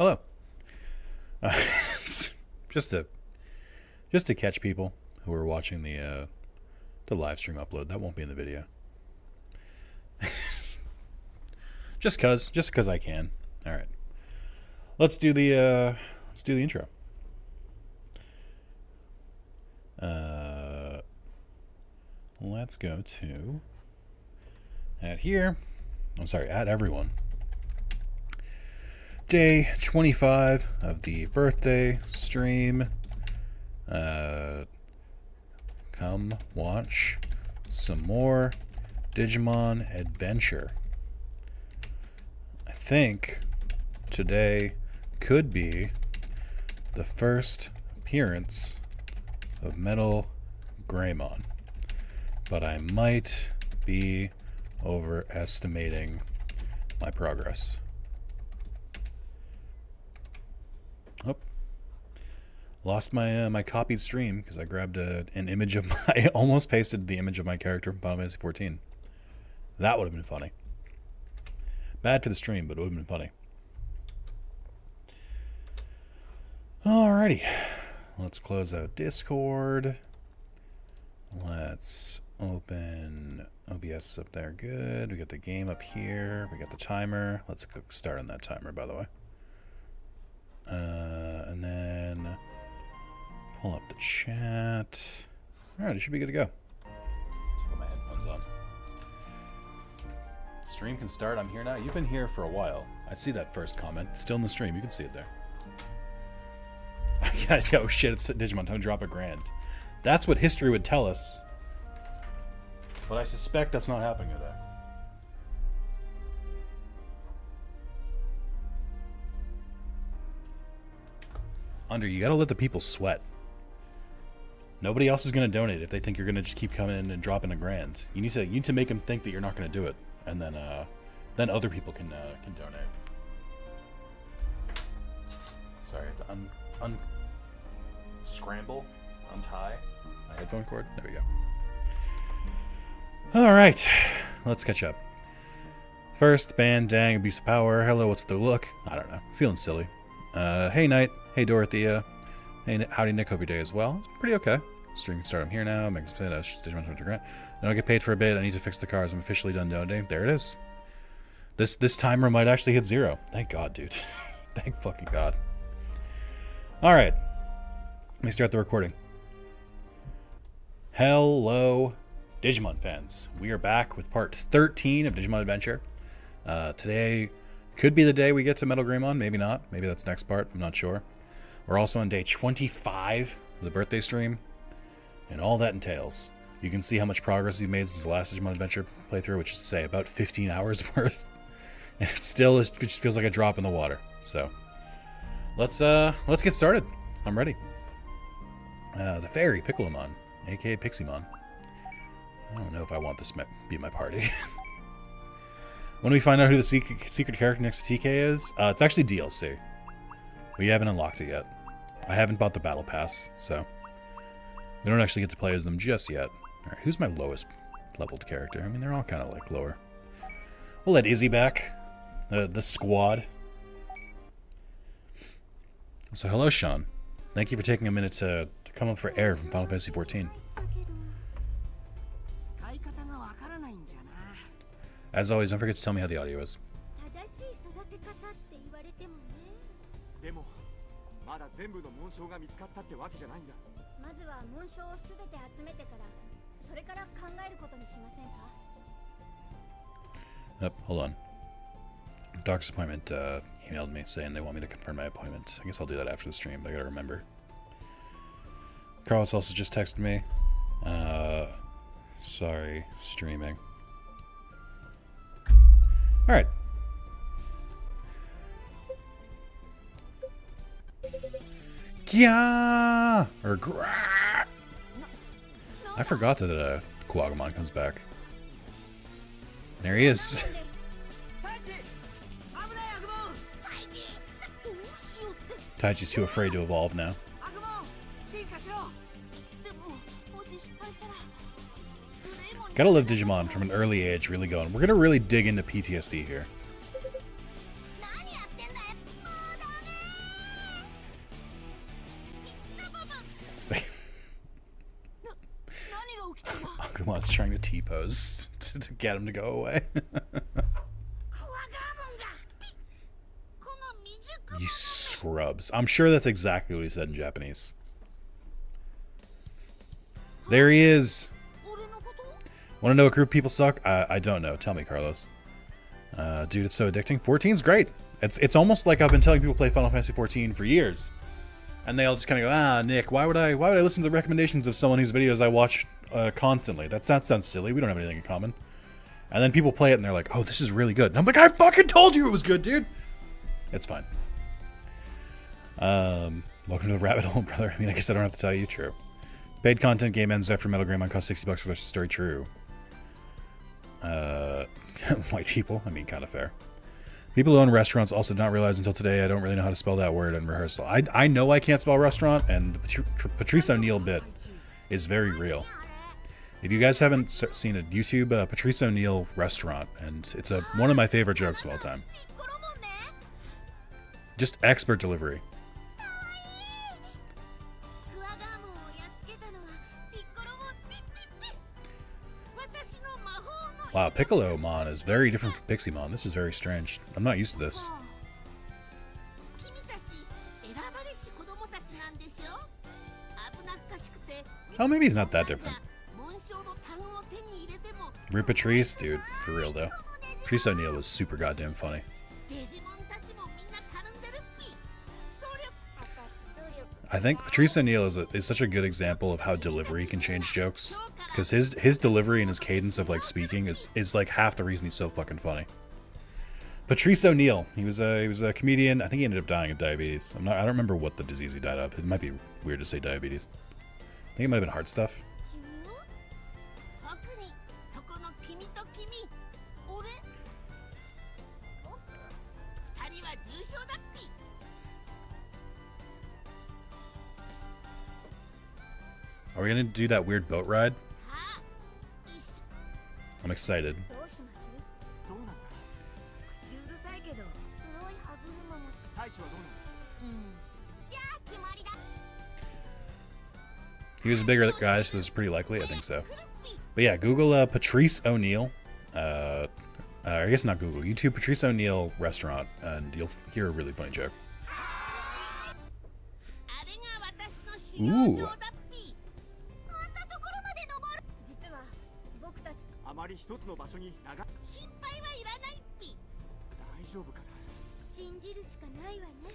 Hello. Just to catch people who are watching the live stream upload. That won't be in the video. just cause I can. All right. Let's do the intro. Let's go to at everyone. Day 25 of the birthday stream. Come watch some more Digimon adventure. I think today could be the first appearance of Metal Greymon, but I might be overestimating my progress. Oh, lost my my copied stream because I grabbed an image of I almost pasted the image of my character from Final Fantasy 14. That would have been funny. Bad for the stream, but it would have been funny. Alrighty, let's close out Discord. Let's open OBS up there. Good. We got the game up here. We got the timer. Let's start on that timer, by the way. And then pull up the chat. Alright, it should be good to go. Let's put my headphones on. Stream can start. I'm here now. You've been here for a while. I see that first comment. Still in the stream. You can see it there. Oh shit, it's Digimon. Time to drop $1,000. That's what history would tell us. But I suspect that's not happening today. You gotta let the people sweat. Nobody else is gonna donate if they think you're gonna just keep coming in and dropping $1,000. You need to make them think that you're not gonna do it, and then other people can donate. Sorry, I have to untie my headphone cord. There we go. All right, let's catch up. First, band, dang, abuse of power. Hello, what's the look? I don't know. Feeling silly. Hey, Knight. Hey, Dorothea. Hey, howdy, Nick. Hope your day is well. It's pretty okay. Stream can start. I'm here now. Makes fit. Digimon to grant. I don't get paid for a bit. I need to fix the cars. I'm officially done donating. There it is. This timer might actually hit 0. Thank God, dude. Thank fucking God. All right. Let me start the recording. Hello, Digimon fans. We are back with part 13 of Digimon Adventure. Today could be the day we get to Metal Greymon. Maybe not. Maybe that's next part. I'm not sure. We're also on day 25 of the birthday stream. And all that entails. You can see how much progress we've made since the last Digimon Adventure playthrough, which is to say about 15 hours worth. And it just feels like a drop in the water. So let's get started. I'm ready. The Fairy Piccolomon, aka Pixiemon. I don't know if I want this to be my party. When we find out who the secret character next to TK is, it's actually DLC. We haven't unlocked it yet. I haven't bought the battle pass, so we don't actually get to play as them just yet. Alright, who's my lowest leveled character? I mean, they're all kind of like lower. We'll let Izzy back. The squad. So hello, Sean. Thank you for taking a minute to come up for air from Final Fantasy 14. As always, don't forget to tell me how the audio is. Oh, hold on. Doc's appointment emailed me saying they want me to confirm my appointment. I guess I'll do that after the stream, but I gotta remember. Carlos also just texted me. Sorry, streaming. Alright. Gya! Or gra! I forgot that Kuwagamon comes back. There he is. Taichi's too afraid to evolve now. Gotta love Digimon from an early age, really going. We're gonna really dig into PTSD here. T-pose to get him to go away. You scrubs. I'm sure that's exactly what he said in Japanese. There he is. Want to know what group people suck? I don't know. Tell me, Carlos. Dude, it's so addicting. 14's great. It's almost like I've been telling people to play Final Fantasy 14 for years. And they all just kind of go, Nick, why would I listen to the recommendations of someone whose videos I watch constantly? That sounds silly. We don't have anything in common. And then people play it and they're like, oh, this is really good. And I'm like, I fucking told you it was good, dude. It's fine. Welcome to the rabbit hole, brother. I mean, I guess I don't have to tell you. True. Paid content game ends after Metal Greymon costs $60 for the story. True. White people. I mean, kind of fair. People who own restaurants also did not realize until today I don't really know how to spell that word in rehearsal. I know I can't spell restaurant, and the Patrice O'Neal bit is very real. If you guys haven't seen it, YouTube Patrice O'Neal restaurant, and it's one of my favorite jokes of all time. Just expert delivery. Wow, Piccolo-mon is very different from Pixie-mon. This is very strange. I'm not used to this. Oh, maybe he's not that different. Rip Patrice, dude. For real, though. Patrice O'Neal was super goddamn funny. I think Patrice O'Neal is such a good example of how delivery can change jokes. Because his delivery and his cadence of like speaking is like half the reason he's so fucking funny. Patrice O'Neal, he was a comedian. I think he ended up dying of diabetes. I don't remember what the disease he died of. It might be weird to say diabetes. I think it might have been heart stuff. Are we gonna do that weird boat ride? I'm excited. He was a bigger guy, so this is pretty likely. I think so. But yeah, Google Patrice O'Neal. I guess not Google. YouTube Patrice O'Neal restaurant, and you'll hear a really funny joke. Ooh.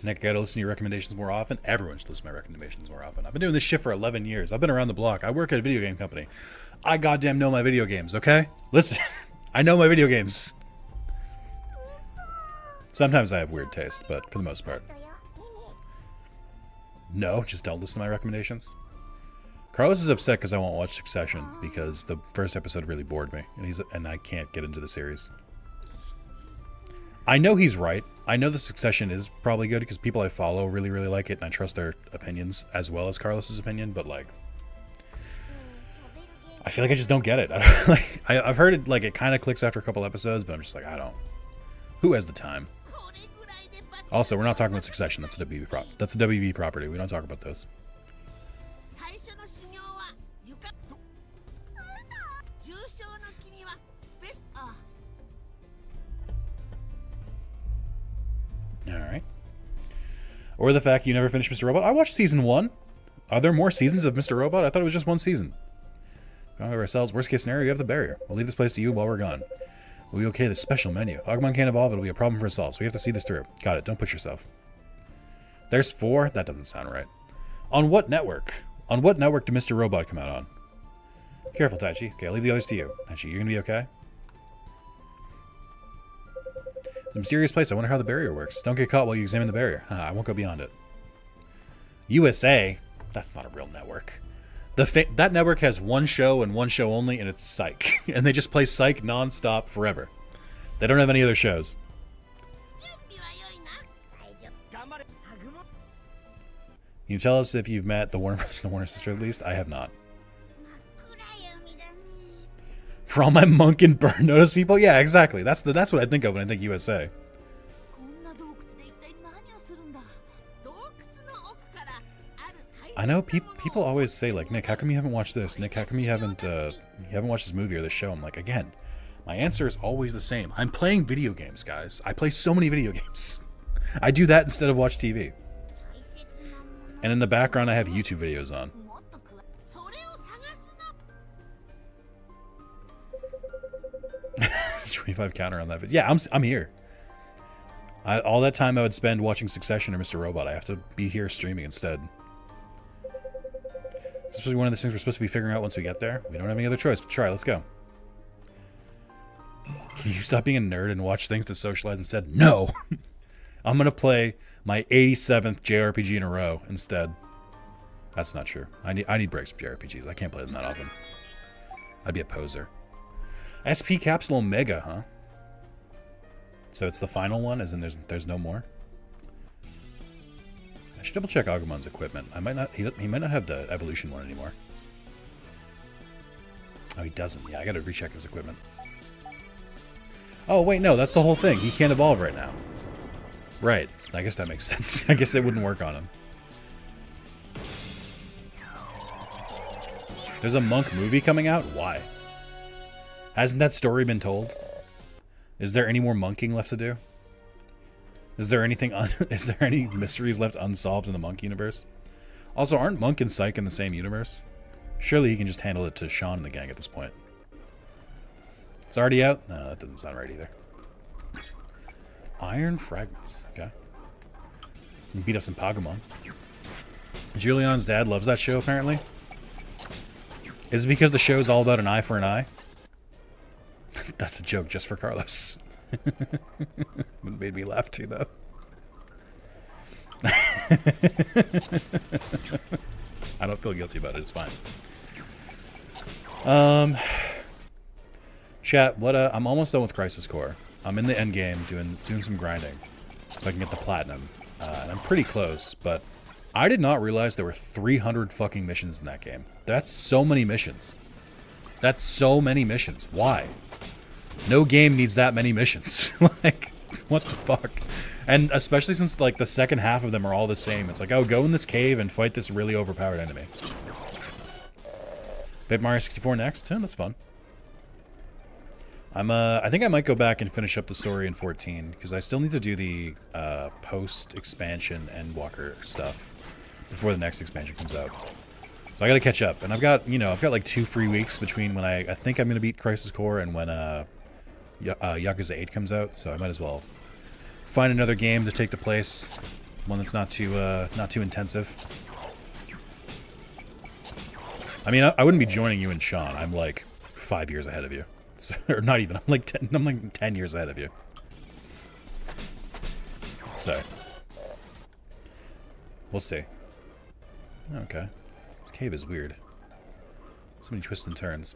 Nick, I gotta listen to your recommendations more often. Everyone should listen to my recommendations more often. I've been doing this shit for 11 years. I've been around the block. I work at a video game company. I goddamn know my video games, okay? Listen, I know my video games. Sometimes I have weird taste, but for the most part. No, just don't listen to my recommendations. Carlos is upset because I won't watch Succession because the first episode really bored me, and I can't get into the series. I know he's right. I know the Succession is probably good because people I follow really, really like it, and I trust their opinions as well as Carlos's opinion, but like, I feel like I just don't get it. I've heard it, like, it kind of clicks after a couple episodes, but I'm just like, I don't. Who has the time? Also, we're not talking about Succession. That's a WB property. We don't talk about those. Alright. Or the fact you never finished Mr. Robot. I watched season 1. Are there more seasons of Mr. Robot? I thought it was just one season. Going over ourselves. Worst case scenario, you have the barrier. We'll leave this place to you while we're gone. We'll be okay. The special menu. Agumon can't evolve. It'll be a problem for us all. So we have to see this through. Got it. Don't push yourself. There's 4? That doesn't sound right. On what network? On what network did Mr. Robot come out on? Careful, Taichi. Okay, I'll leave the others to you. Taichi, you're gonna be okay? It's a mysterious place. I wonder how the barrier works. Don't get caught while you examine the barrier. I won't go beyond it. USA? That's not a real network. That network has one show and one show only, and it's Psych. And they just play Psych non-stop forever. They don't have any other shows. Can you tell us if you've met the Warner Brothers and the Warner sister at least? I have not. For all my monk and burn notice people? Yeah, exactly. That's what I think of when I think USA. I know people always say like, Nick, how come you haven't watched this? Nick, how come you haven't watched this movie or this show? I'm like, again, my answer is always the same. I'm playing video games, guys. I play so many video games. I do that instead of watch TV. And in the background, I have YouTube videos on. 25 counter on that video. Yeah, I'm here. All that time I would spend watching Succession or Mr. Robot, I have to be here streaming instead. This is one of the things we're supposed to be figuring out once we get there. We don't have any other choice but try. Let's go. Can you stop being a nerd and watch things to socialize instead? No! I'm going to play my 87th JRPG in a row instead. That's not true. I need breaks from JRPGs. I can't play them that often. I'd be a poser. SP Capsule Omega, huh? So it's the final one, as in there's no more? I should double check Agumon's equipment. He might not have the evolution one anymore. Oh, he doesn't. Yeah, I gotta recheck his equipment. Oh, wait, no, that's the whole thing. He can't evolve right now. Right. I guess that makes sense. I guess it wouldn't work on him. There's a Monk movie coming out? Why? Hasn't that story been told? Is there any more monking left to do? Is there anything? Is there any mysteries left unsolved in the Monk universe? Also, aren't Monk and Psyche in the same universe? Surely he can just handle it to Sean and the gang at this point. It's already out? No, that doesn't sound right either. Iron Fragments. Okay. You can beat up some Pagumon. Julian's dad loves that show, apparently. Is it because the show's all about an eye for an eye? That's a joke just for Carlos. It made me laugh too, though. I don't feel guilty about it. It's fine. Chat, I'm almost done with Crisis Core. I'm in the end game doing some grinding so I can get the platinum. And I'm pretty close, but I did not realize there were 300 fucking missions in that game. That's so many missions. That's so many missions. Why? No game needs that many missions. Like, what the fuck? And especially since, like, the second half of them are all the same. It's like, oh, go in this cave and fight this really overpowered enemy. Bit Mario 64 next? Yeah, that's fun. I think I might go back and finish up the story in 14, because I still need to do the post-expansion Endwalker stuff before the next expansion comes out. So I gotta catch up. And I've got like 2 free weeks between when I think I'm gonna beat Crisis Core and when Yakuza 8 comes out, so I might as well find another game to take the place, one that's not too intensive. I mean, I wouldn't be joining you and Sean. I'm like 5 years ahead of you, so, or not even. I'm like 10 years ahead of you. So we'll see. Okay, this cave is weird. So many twists and turns.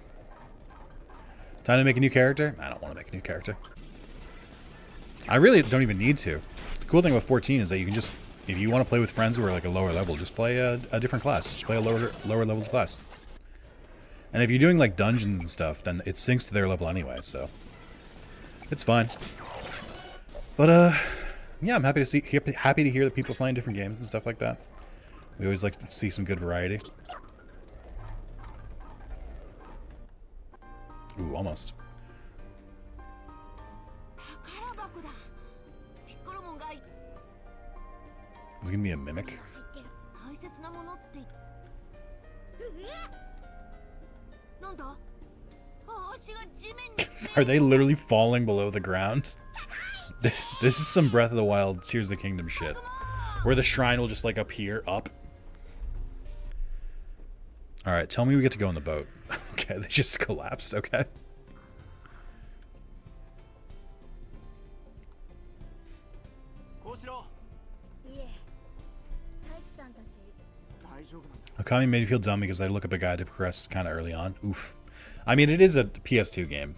Time to make a new character? I don't want to make a new character. I really don't even need to. The cool thing about 14 is that you can just, if you want to play with friends who are like a lower level, just play a different class. Just play a lower level class. And if you're doing like dungeons and stuff, then it syncs to their level anyway, so it's fine. But yeah, I'm happy to hear that people are playing different games and stuff like that. We always like to see some good variety. Ooh, almost. Is it gonna be a mimic? Are they literally falling below the ground? This is some Breath of the Wild, Tears of the Kingdom shit. Where the shrine will just like appear up. Alright, tell me we get to go on the boat. Okay, they just collapsed, okay. Okami made me feel dumb because I look up a guide to progress kind of early on. Oof. I mean, it is a PS2 game.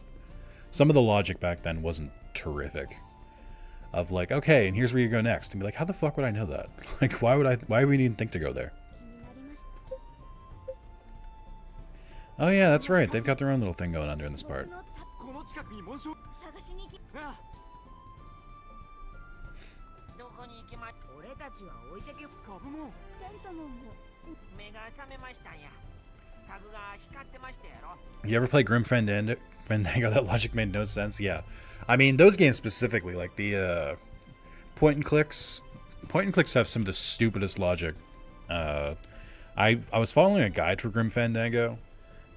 Some of the logic back then wasn't terrific. Of like, okay, and here's where you go next. And be like, how the fuck would I know that? Like, why would we even think to go there? Oh yeah, that's right. They've got their own little thing going on during this part. You ever play Grim Fandango? That logic made no sense. Yeah, I mean those games specifically, like the point and clicks. Point and clicks have some of the stupidest logic. I was following a guide for Grim Fandango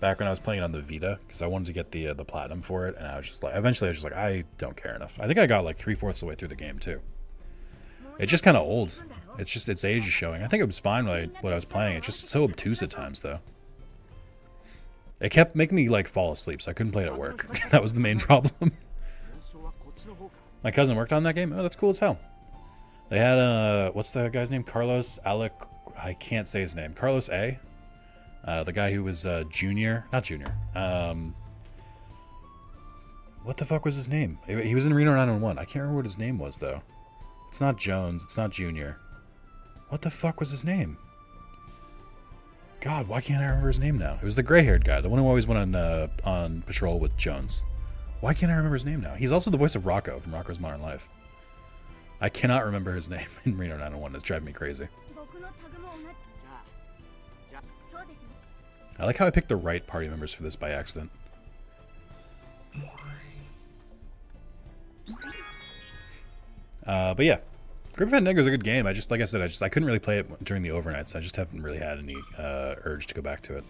back when I was playing it on the Vita because I wanted to get the platinum for it, and I was just like, eventually I was just like, I don't care enough. I think I got like 3/4 of the way through the game too. It's just kind of old. It's just its age is showing. I think it was fine when I was playing. It's just so obtuse at times though. It kept making me like fall asleep, so I couldn't play it at work. That was the main problem. My cousin worked on that game. Oh, that's cool as hell. They had what's the guy's name? Carlos Alec. I can't say his name. Carlos A. The guy who was Junior, not Junior. What the fuck was his name? He was in Reno 911. I can't remember what his name was though. It's not Jones. It's not Junior. What the fuck was his name? God, why can't I remember his name now? It was the gray-haired guy, the one who always went on patrol with Jones. Why can't I remember his name now? He's also the voice of Rocco from Rocco's Modern Life. I cannot remember his name in Reno 901. It's driving me crazy. I like how I picked the right party members for this by accident. But yeah, Grim Fandango is a good game. Like I said, I couldn't really play it during the overnights. I just haven't really had any urge to go back to it.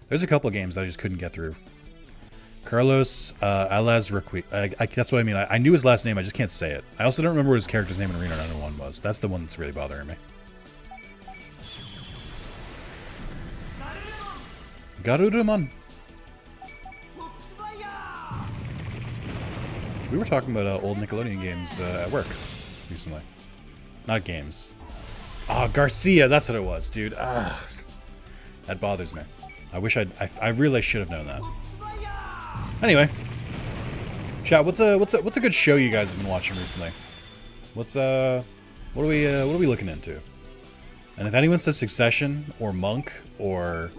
There's a couple of games that I just couldn't get through. Carlos Alazraqui. That's what I mean. I knew his last name. I just can't say it. I also don't remember what his character's name in Reno 901 was. That's the one that's really bothering me. Garurumon. We were talking about old Nickelodeon games at work recently. Not games. Oh, Garcia. That's what it was, dude. That bothers me. I wish I really should have known that. Anyway, chat. What's a good show you guys have been watching recently? What are we looking into? And if anyone says Succession or Monk or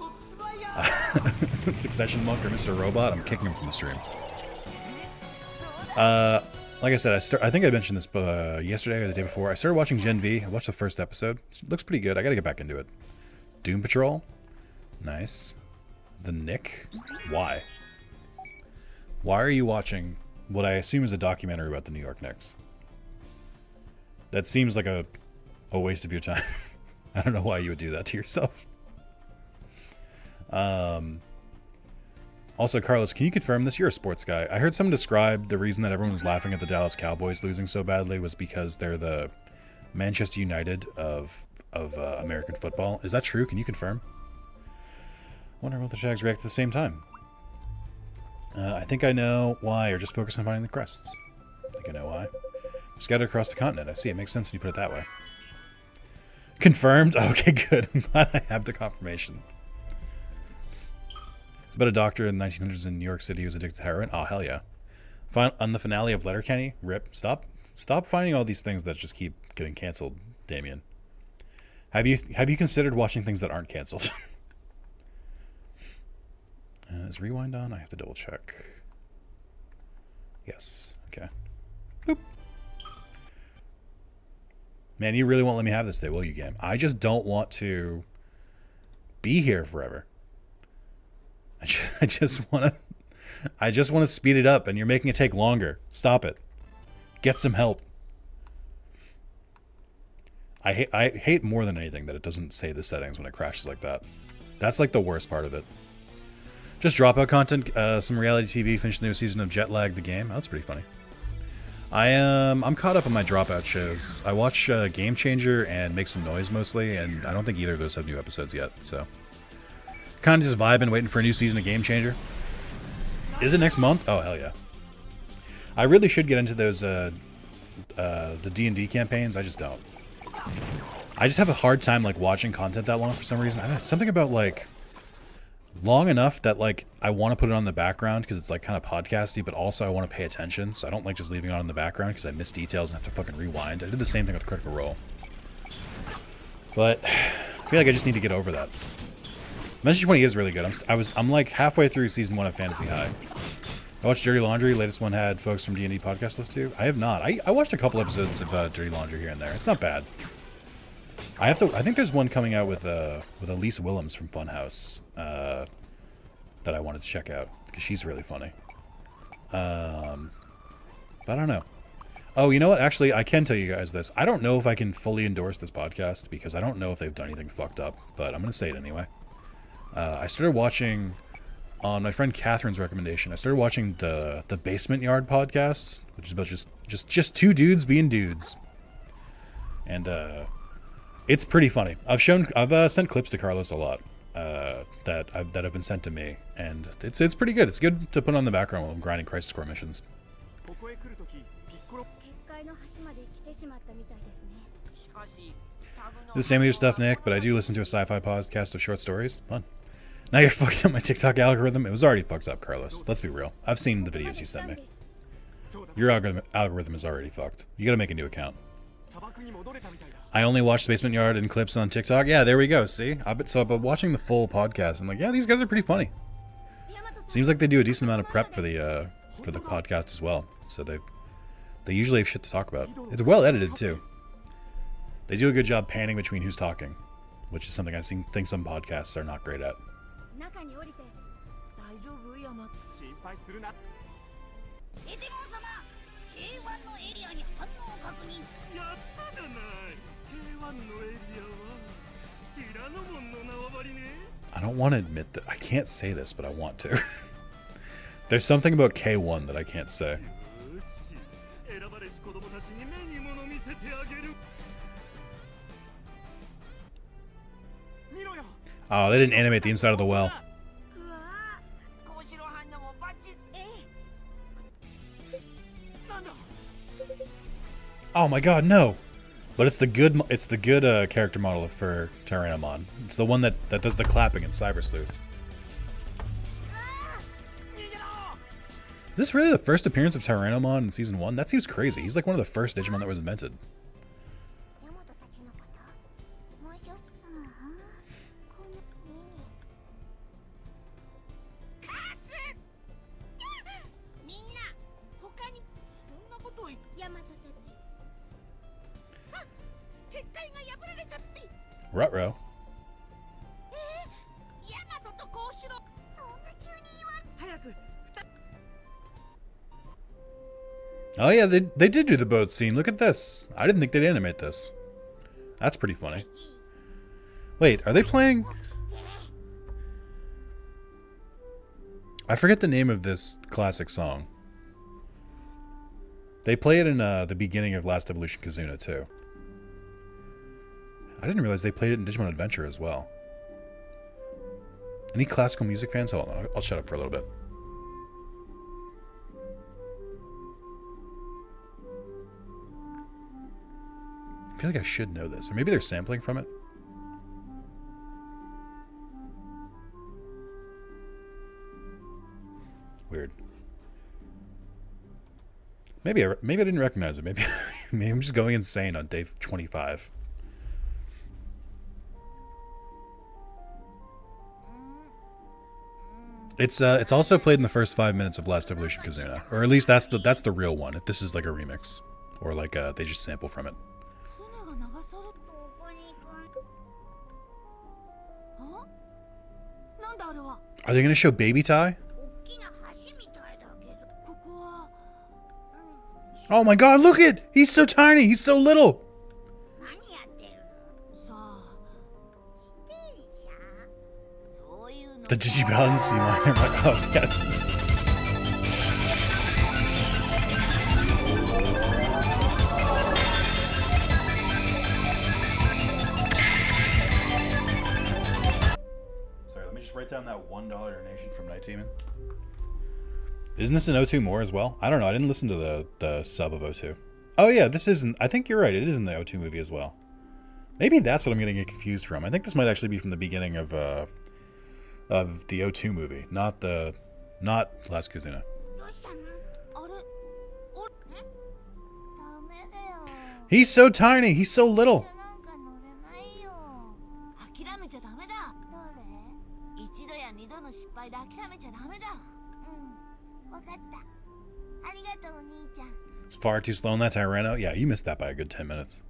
Succession, Monk, or Mr. Robot, I'm kicking him from the stream. Like I said, I think I mentioned this yesterday or the day before. I started watching Gen V. I watched the first episode. It looks pretty good. I gotta get back into it. Doom Patrol, nice. The Nick, why? Why are you watching what I assume is a documentary about the New York Knicks? That seems like a waste of your time. I don't know why you would do that to yourself. Also, Carlos, can you confirm this? You're a sports guy. I heard someone describe the reason that everyone was laughing at the Dallas Cowboys losing so badly was because they're the Manchester United of American football. Is that true? Can you confirm? I wonder what the Jags react at the same time. I think I know why, or just focus on finding the crests. I think I know why. Scattered across the continent. I see. It makes sense when you put it that way. Confirmed? Okay, good. I'm glad I have the confirmation. It's about a doctor in the 1900s in New York City who was addicted to heroin. Oh, hell yeah. On the finale of Letterkenny, rip. Stop finding all these things that just keep getting canceled, Damien. Have you considered watching things that aren't canceled? Is Rewind on? I have to double check. Yes. Okay. Boop. Man, you really won't let me have this day, will you, game? I just don't want to be here forever. I just want to speed it up, and you're making it take longer. Stop it. Get some help. I hate more than anything that it doesn't save the settings when it crashes like that. That's like the worst part of it. Just dropout content, some reality TV, finished the new season of Jet Lag the Game. Oh, that's pretty funny. I'm caught up on my dropout shows. I watch Game Changer and Make Some Noise mostly, and I don't think either of those have new episodes yet, so. Kind of just vibing, waiting for a new season of Game Changer. Is it next month? Oh, hell yeah. I really should get into those, the D&D campaigns. I just don't. I just have a hard time, like, watching content that long for some reason. I don't know, something about, like, long enough that, like, I want to put it on the background because it's, like, kind of podcasty, but also I want to pay attention, so I don't like just leaving it on in the background because I miss details and have to fucking rewind. I did the same thing with Critical Role. But I feel like I just need to get over that. Message 20 is really good. I'm like halfway through season 1 of Fantasy High. I watched Dirty Laundry. Latest one had folks from D&D podcast list too. I have not. I watched a couple episodes of Dirty Laundry here and there. It's not bad. I think there's one coming out with Elise Willems from Funhouse that I wanted to check out because she's really funny. But I don't know. Oh, you know what? Actually, I can tell you guys this. I don't know if I can fully endorse this podcast because I don't know if they've done anything fucked up, but I'm going to say it anyway. I started watching, on my friend Catherine's recommendation, I started watching the Basement Yard podcast, which is about just two dudes being dudes. And it's pretty funny. I've sent clips to Carlos a lot that have been sent to me, and it's pretty good. It's good to put on the background while I'm grinding Crisis Core missions. The same with your stuff, Nick, but I do listen to a sci-fi podcast of short stories. Fun. Now you're fucked up my TikTok algorithm. It was already fucked up, Carlos. Let's be real. I've seen the videos you sent me. Your algorithm is already fucked. You gotta make a new account. I only watch the Basement Yard and clips on TikTok. Yeah, there we go. See? But watching the full podcast, I'm like, yeah, these guys are pretty funny. Seems like they do a decent amount of prep for the podcast as well. So they usually have shit to talk about. It's well edited too. They do a good job panning between who's talking, which is something I think some podcasts are not great at. I don't want to admit that. I can't say this, but I want to. There's something about K1 that I can't say. Oh, they didn't animate the inside of the well. Oh my god, no! But it's the good character model for Tyrannomon. It's the one that does the clapping in Cyber Sleuth. Is this really the first appearance of Tyrannomon in Season 1? That seems crazy. He's like one of the first Digimon that was invented. Rutrow. Oh yeah, they did do the boat scene. Look at this. I didn't think they'd animate this. That's pretty funny. Wait, are they playing? I forget the name of this classic song. They play it in the beginning of Last Evolution Kazuna too. I didn't realize they played it in Digimon Adventure as well. Any classical music fans? Hold on, I'll shut up for a little bit. I feel like I should know this. Or maybe they're sampling from it. Weird. Maybe I didn't recognize it. Maybe I'm just going insane on day 25. It's also played in the first 5 minutes of Last Evolution Kazuna, or at least that's the real one. If this is like a remix, or like they just sample from it. Are they gonna show Baby Tai? Oh my God! Look it! He's so tiny. He's so little. The Digimon see my oh yeah. Sorry, let me just write down that $1 donation from Night Demon. Isn't this an O2 more as well? I don't know. I didn't listen to the sub of O2. Oh yeah, this isn't. I think you're right. It is in the O2 movie as well. Maybe that's what I'm getting confused from. I think this might actually be from the beginning of the O2 movie, not Last Kazuna. He's so tiny. He's so little. It's far too slow in that Tyranno. Yeah, you missed that by a good 10 minutes.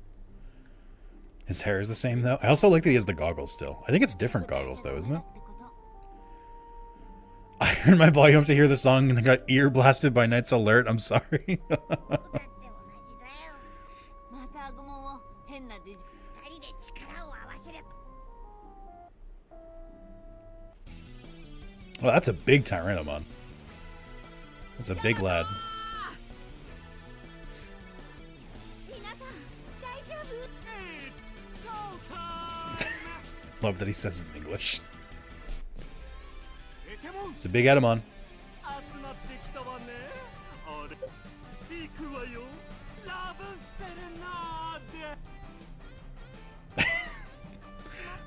His hair is the same, though. I also like that he has the goggles still. I think it's different goggles, though, isn't it? I heard my volume to hear the song and then got ear blasted by Knight's Alert. I'm sorry. Well, that's a big Tyrannomon. That's a big lad. Love that he says it in English. It's a big Vademon.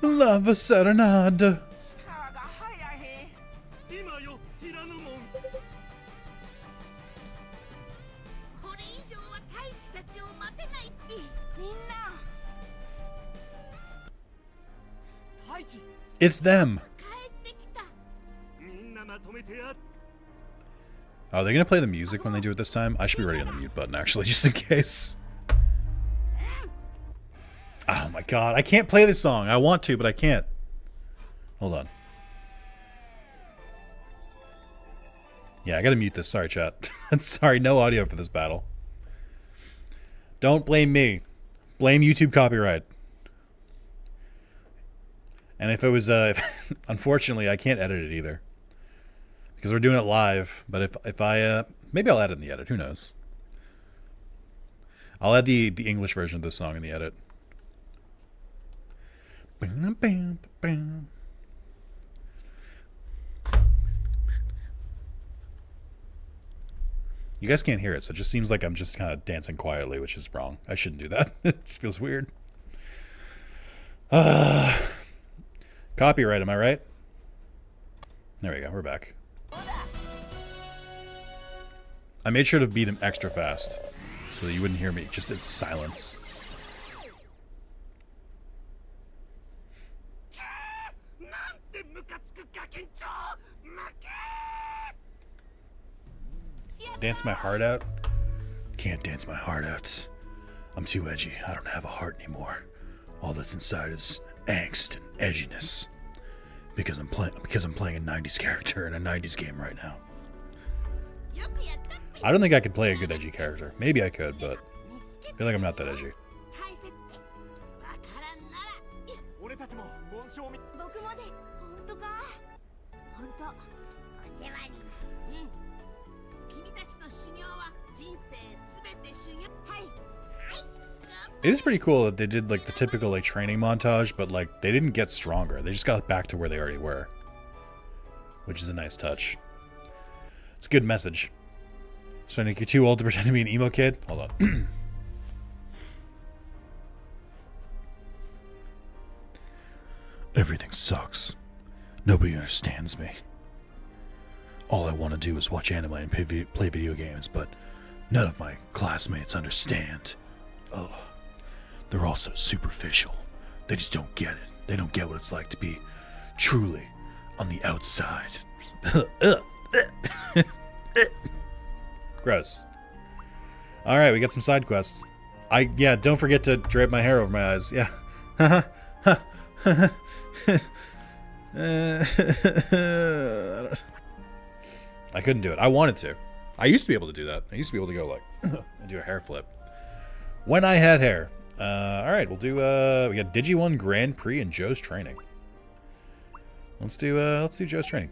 Love a serenade. It's them. Oh, they're gonna play the music when they do it this time? I should be ready on the mute button, actually, just in case. Oh my god, I can't play this song. I want to, but I can't. Hold on. Yeah, I gotta mute this. Sorry, chat. Sorry, no audio for this battle. Don't blame me. Blame YouTube copyright. And if it was, unfortunately, I can't edit it either. Because we're doing it live, but if I, maybe I'll add it in the edit, who knows. I'll add the English version of this song in the edit. You guys can't hear it, so it just seems like I'm just kind of dancing quietly, which is wrong. I shouldn't do that. It just feels weird. Copyright, am I right? There we go, we're back. I made sure to beat him extra fast, so that you wouldn't hear me, just in silence. Dance my heart out? Can't dance my heart out. I'm too edgy. I don't have a heart anymore. All that's inside is angst and edginess. Because I'm playing a 90s character in a 90s game right now. I don't think I could play a good edgy character. Maybe I could, but I feel like I'm not that edgy. It is pretty cool that they did like the typical like training montage, but like they didn't get stronger. They just got back to where they already were, which is a nice touch. It's a good message. So Nick, you're too old to pretend to be an emo kid? Hold on. Everything sucks. Nobody understands me. All I want to do is watch anime and play video games, but none of my classmates understand. Ugh. They're all so superficial. They just don't get it. They don't get what it's like to be truly on the outside. Gross. Alright, we got some side quests. Yeah, don't forget to drape my hair over my eyes. Yeah. I couldn't do it. I wanted to. I used to be able to do that. I used to be able to go like and do a hair flip when I had hair. All right, we'll do. We got Digimon Grand Prix and Joe's training. Let's do Joe's training.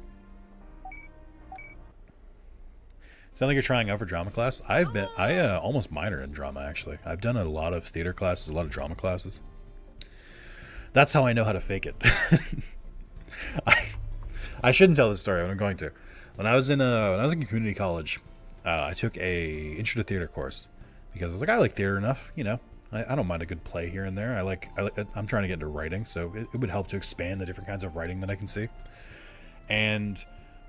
Sound like you're trying out for drama class? I almost minor in drama actually. I've done a lot of theater classes, a lot of drama classes. That's how I know how to fake it. I shouldn't tell this story, but I'm going to. When I was in community college, I took a intro to theater course because I was like, I like theater enough, you know. I don't mind a good play here and there. I'm trying to get into writing, so it would help to expand the different kinds of writing that I can see. And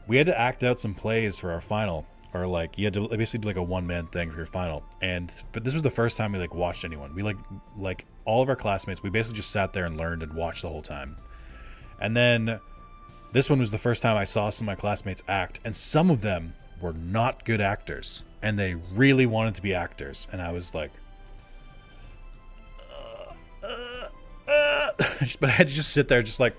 we had to act out some plays for our final, or like you had to basically do like a one-man thing for your final. But this was the first time we like watched anyone. We like all of our classmates. We basically just sat there and learned and watched the whole time. And then this one was the first time I saw some of my classmates act, and some of them were not good actors, and they really wanted to be actors, and I was like, But I had to just sit there just like,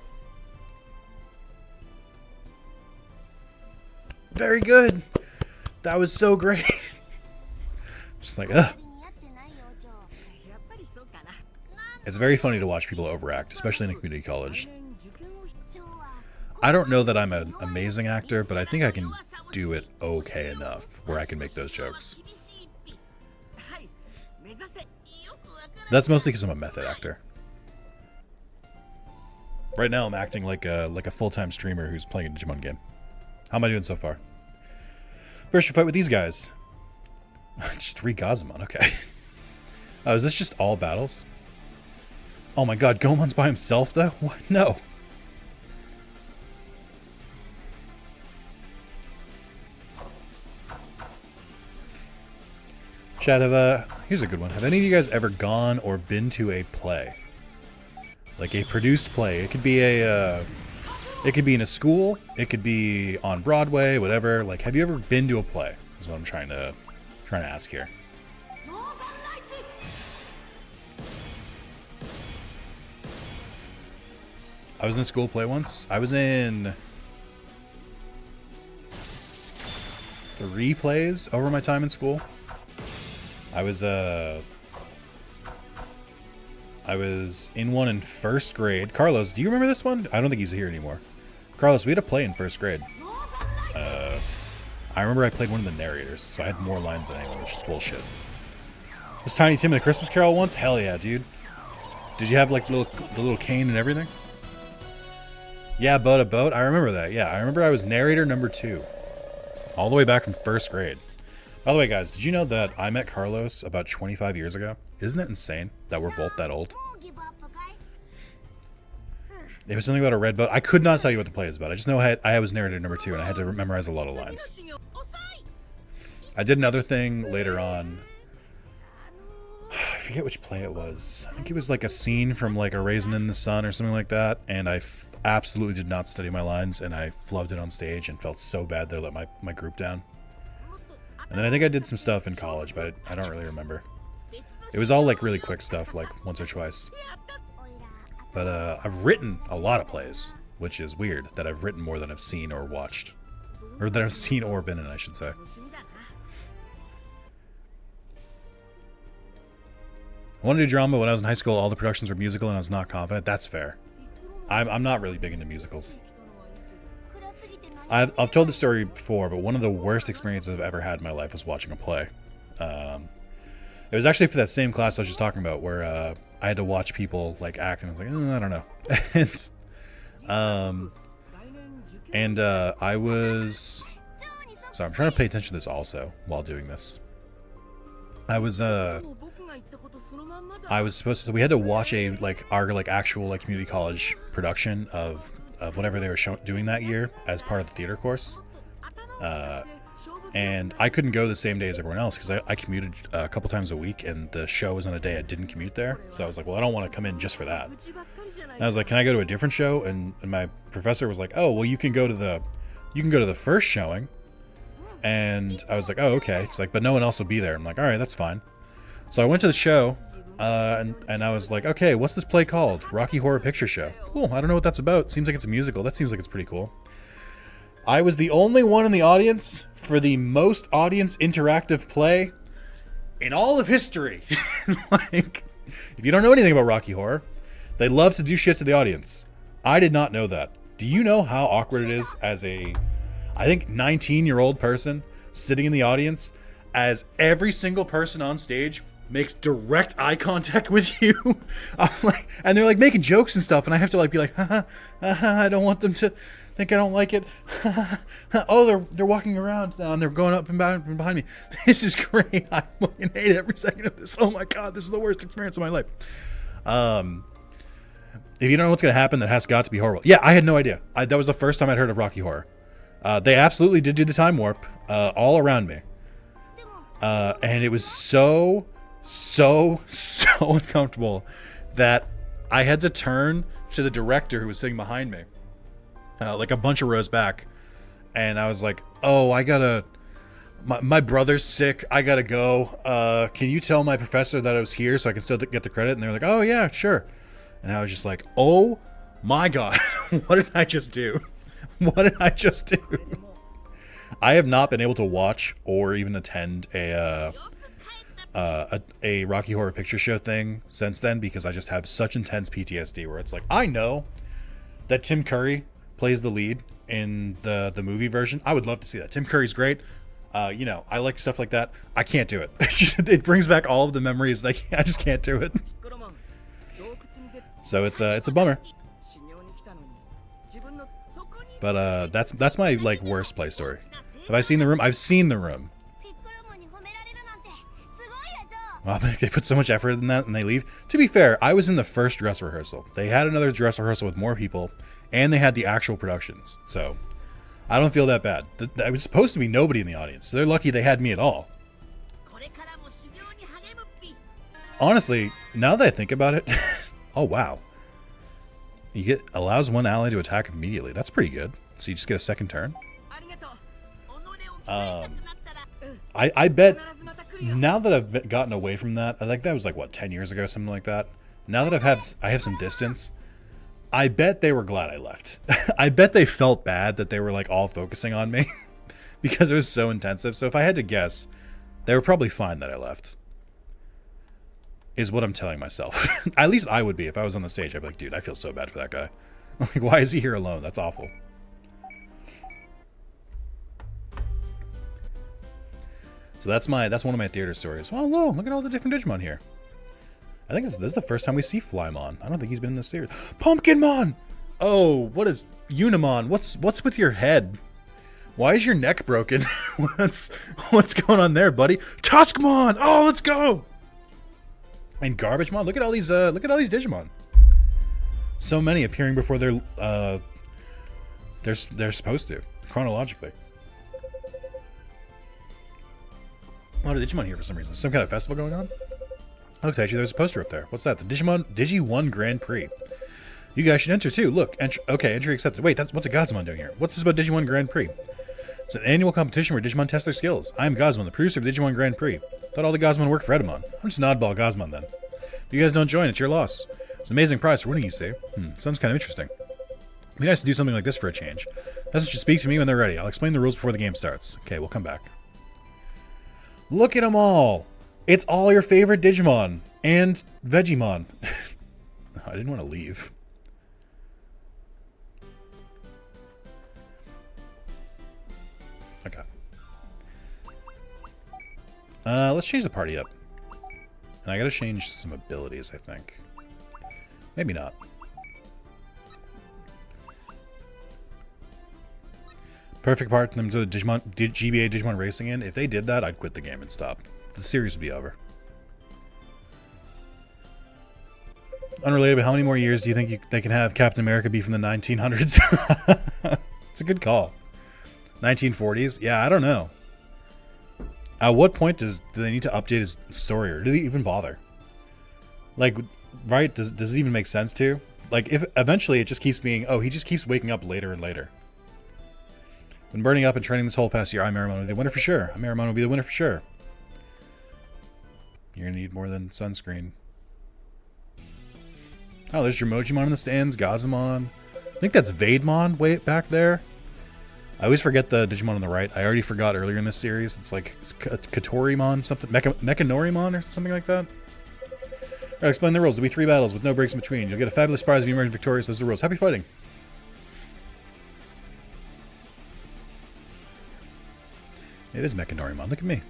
very good. That was so great. Just like, ugh. It's very funny to watch people overact, especially in a community college. I don't know that I'm an amazing actor, but I think I can do it okay enough where I can make those jokes. That's mostly because I'm a method actor. Right now I'm acting like a full-time streamer who's playing a Digimon game. How am I doing so far? First you fight with these guys. Just 3 Gazamon, okay. Oh, is this just all battles? Oh my god, Goemon's by himself though? What? No. Chat, here's a good one. Have any of you guys ever gone or been to a play? Like a produced play. It could be it could be in a school, it could be on Broadway, whatever. Like, have you ever been to a play? Is what I'm trying to ask here. I was in a school play once. I was in 3 plays over my time in school. I was in one in 1st grade. Carlos, do you remember this one? I don't think he's here anymore. Carlos, we had a play in 1st grade. I remember I played one of the narrators, so I had more lines than anyone, which is bullshit. Was Tiny Tim in a Christmas Carol once? Hell yeah, dude. Did you have like the little cane and everything? Yeah, Boat a Boat. I remember that. Yeah, I remember I was narrator number 2. All the way back from 1st grade. By the way, guys, did you know that I met Carlos about 25 years ago? Isn't that insane that we're both that old? It was something about a red boat. I could not tell you what the play is about. I just know I was narrator number 2, and I had to memorize a lot of lines. I did another thing later on. I forget which play it was. I think it was like a scene from like A Raisin in the Sun or something like that, and I absolutely did not study my lines, and I flubbed it on stage and felt so bad that I let my group down. And then I think I did some stuff in college, but I don't really remember. It was all like really quick stuff, like once or twice. But I've written a lot of plays, which is weird that I've written more than I've seen or watched. Or that I've seen or been in, I should say. I wanted to do drama when I was in high school. All the productions were musical and I was not confident. That's fair. I'm not really big into musicals. I've told the story before, but one of the worst experiences I've ever had in my life was watching a play. It was actually for that same class I was just talking about, where I had to watch people like act, and I was like, I don't know. I was... Sorry, I'm trying to pay attention to this also while doing this. I was supposed to... We had to watch our actual community college production of whatever they were doing that year as part of the theater course. And I couldn't go the same day as everyone else because I commuted a couple times a week, and the show was on a day I didn't commute there. So I was like, well, I don't want to come in just for that. And I was like, can I go to a different show? And my professor was like, oh, well, you can go to the first showing. And I was like, oh, okay. He's like, but no one else will be there. I'm like, all right, that's fine. So I went to the show, and I was like, okay, what's this play called? Rocky Horror Picture Show. Cool, I don't know what that's about. Seems like it's a musical. That seems like it's pretty cool. I was the only one in the audience for the most audience interactive play in all of history. Like, if you don't know anything about Rocky Horror, they love to do shit to the audience. I did not know that. Do you know how awkward it is as a, I think, 19-year-old person sitting in the audience as every single person on stage makes direct eye contact with you? I'm like, and they're like making jokes and stuff, and I have to like be like, I don't want them to think I don't like it. Oh, they're walking around now and they're going up and behind me. This is great. I fucking hate every second of this. Oh my god, this is the worst experience of my life. If you don't know what's gonna happen, that has got to be horrible. Yeah, I had no idea. That was the first time I'd heard of Rocky Horror. They absolutely did do the time warp all around me, and it was so uncomfortable that I had to turn to the director who was sitting behind me, like a bunch of rows back, and I was like, oh, I gotta, my brother's sick, I gotta go, can you tell my professor that I was here so I can still get the credit? And they're like, oh yeah, sure. And I was just like, oh my god, what did I just do? What did I just do? I have not been able to watch or even attend a Rocky Horror Picture Show thing since then because I just have such intense PTSD where it's like, I know that Tim Curry plays the lead in the movie version. I would love to see that. Tim Curry's great. You know, I like stuff like that. I can't do it. It brings back all of the memories. Like, I just can't do it. So it's a bummer. But that's my like worst play story. Have I seen The Room? I've seen The Room. Wow, they put so much effort in that and they leave. To be fair, I was in the first dress rehearsal. They had another dress rehearsal with more people, and they had the actual productions. So I don't feel that bad. I was supposed to be nobody in the audience, so they're lucky they had me at all. Honestly, now that I think about it, oh wow. Allows one ally to attack immediately. That's pretty good. So you just get a second turn. I bet now that I've gotten away from that, I think that was like what, 10 years ago, something like that. Now that I have some distance, I bet they were glad I left. I bet they felt bad that they were like all focusing on me because it was so intensive. So if I had to guess, they were probably fine that I left. Is what I'm telling myself. At least I would be if I was on the stage. I'd be like, dude, I feel so bad for that guy. Like, why is he here alone? That's awful. So that's one of my theater stories. Oh, whoa, look at all the different Digimon here. I think this is the first time we see Flymon. I don't think he's been in this series. Pumpkinmon! Oh, what is Unimon? What's with your head? Why is your neck broken? what's going on there, buddy? Tuskmon! Oh, let's go! And Garbagemon. Look at all these Digimon. So many appearing before they're supposed to, chronologically. A lot of Digimon here for some reason. Some kind of festival going on? Look, actually, there's a poster up there. What's that? The Digi1 Grand Prix. You guys should enter too. Look, okay, entry accepted. Wait, what's a Godsmon doing here? What's this about Digi1 Grand Prix? It's an annual competition where Digimon test their skills. I'm Godsmon, the producer of Digimon Grand Prix. Thought all the Godsmon worked for Vademon. I'm just an oddball Godsmon then. If you guys don't join, it's your loss. It's an amazing prize for winning, you see. Sounds kind of interesting. It'd be nice to do something like this for a change. Message should speak to me when they're ready. I'll explain the rules before the game starts. Okay, we'll come back. Look at them all! It's all your favorite Digimon. And Vegemon. I didn't want to leave. Okay. Let's change the party up. And I gotta change some abilities, I think. Maybe not. Perfect part for them to GBA Digimon Racing in. If they did that, I'd quit the game and stop. The series would be over. Unrelated, but how many more years do you think they can have Captain America be from the 1900s? It's a good call. 1940s? Yeah, I don't know. At what point do they need to update his story, or do they even bother? Like, right? Does it even make sense to? Like, if eventually it just keeps being, oh, he just keeps waking up later and later. When burning up and training this whole past year, I'm Aramon will be the winner for sure. I'm Aramon will be the winner for sure. You're gonna need more than sunscreen. Oh, there's your Mojimon in the stands, Gazamon. I think that's Vademon way back there. I always forget the Digimon on the right. I already forgot earlier in this series. It's like Katorimon, something, Mechanorimon or something like that. Alright, explain the rules. There'll be 3 battles with no breaks in between. You'll get a fabulous prize if you emerge victorious. Those are the rules. Happy fighting! It is Mechanorimon. Look at me.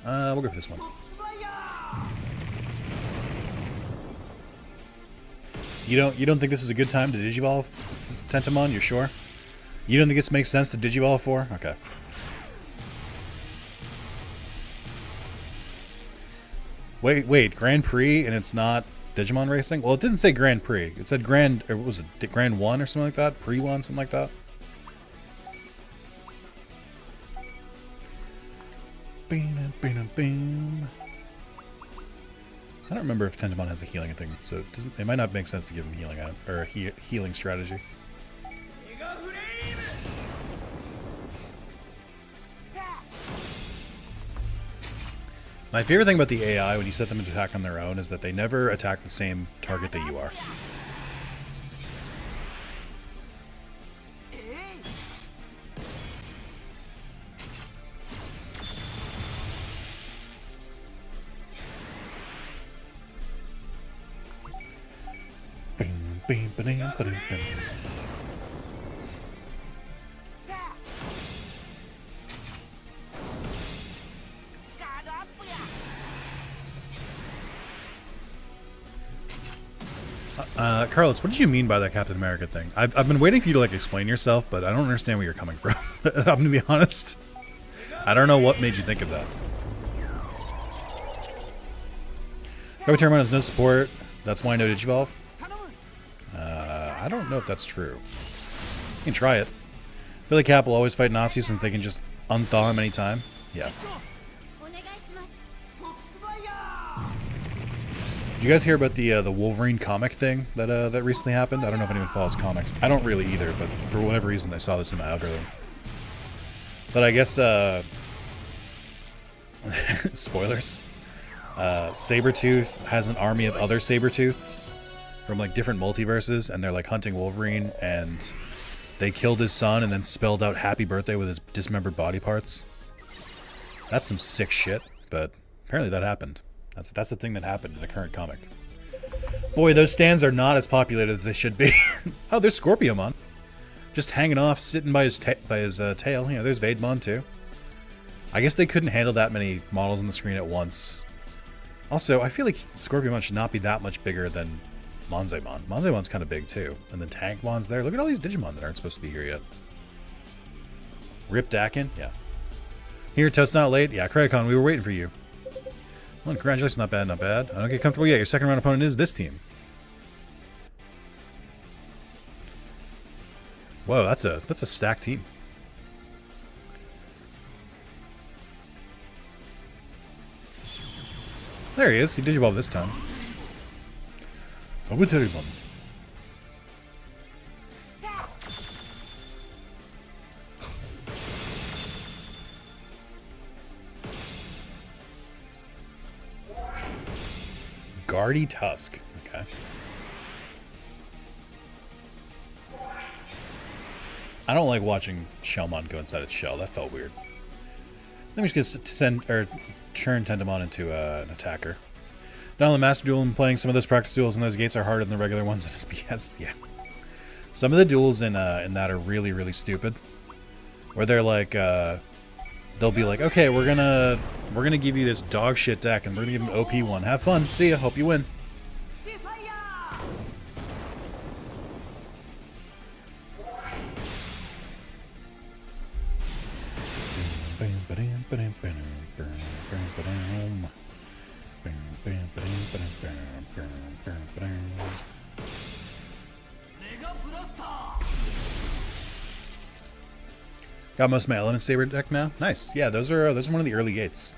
We'll go for this one. You don't think this is a good time to Digivolve, Tentamon? You're sure? You don't think this makes sense to Digivolve for? Okay. Wait, Grand Prix and it's not Digimon Racing? Well, it didn't say Grand Prix. It said Grand, or what was it, Grand 1 or something like that? Prix 1, something like that? Boom. I don't remember if Tentamon has a healing thing, so it might not make sense to give him healing item, or a healing strategy. My favorite thing about the AI when you set them to attack on their own is that they never attack the same target that you are. Carlos, what did you mean by that Captain America thing? I've been waiting for you to like explain yourself, but I don't understand where you're coming from. I'm gonna be honest. I don't know what made you think of that. Tyrannomon has no support. That's why no Digivolve. I don't know if that's true. You can try it. Billy Cap will always fight Nazis since they can just unthaw him anytime. Yeah. Did you guys hear about the Wolverine comic thing that that recently happened? I don't know if anyone follows comics. I don't really either, but for whatever reason I saw this in the algorithm. But I guess spoilers. Sabretooth has an army of other Sabretooths from like different multiverses, and they're like hunting Wolverine, and they killed his son and then spelled out happy birthday with his dismembered body parts. That's some sick shit, but apparently that happened. That's the thing that happened in the current comic. Boy, those stands are not as populated as they should be. Oh, there's Scorpiomon. Just hanging off, sitting by his tail. You know, there's Vademon too. I guess they couldn't handle that many models on the screen at once. Also, I feel like Scorpiomon should not be that much bigger than Monzaemon. Monzaemon's kind of big too. And then Tankmon's there. Look at all these Digimon that aren't supposed to be here yet. Rip Dakin? Yeah. Here, Toad's not late? Yeah, Kraycon, we were waiting for you. Well, congratulations, not bad, not bad. I don't get comfortable yet. Your second round opponent is this team. Whoa, that's a stacked team. There he is. He Digivolved this time. Tyrannomon. Guardy Tusk. Okay. I don't like watching Shellmon go inside its shell. That felt weird. Let me just turn Tendamon into an attacker. Down the Master Duel and playing some of those practice duels and those gates are harder than the regular ones in SPS. Yeah. Some of the duels in that are really, really stupid. Where they're like, they'll be like, okay, we're gonna give you this dog shit deck and we're gonna give him an OP one. Have fun. See ya. Hope you win. Got most of my Element Saber deck now. Nice. Yeah, those are one of the early gates.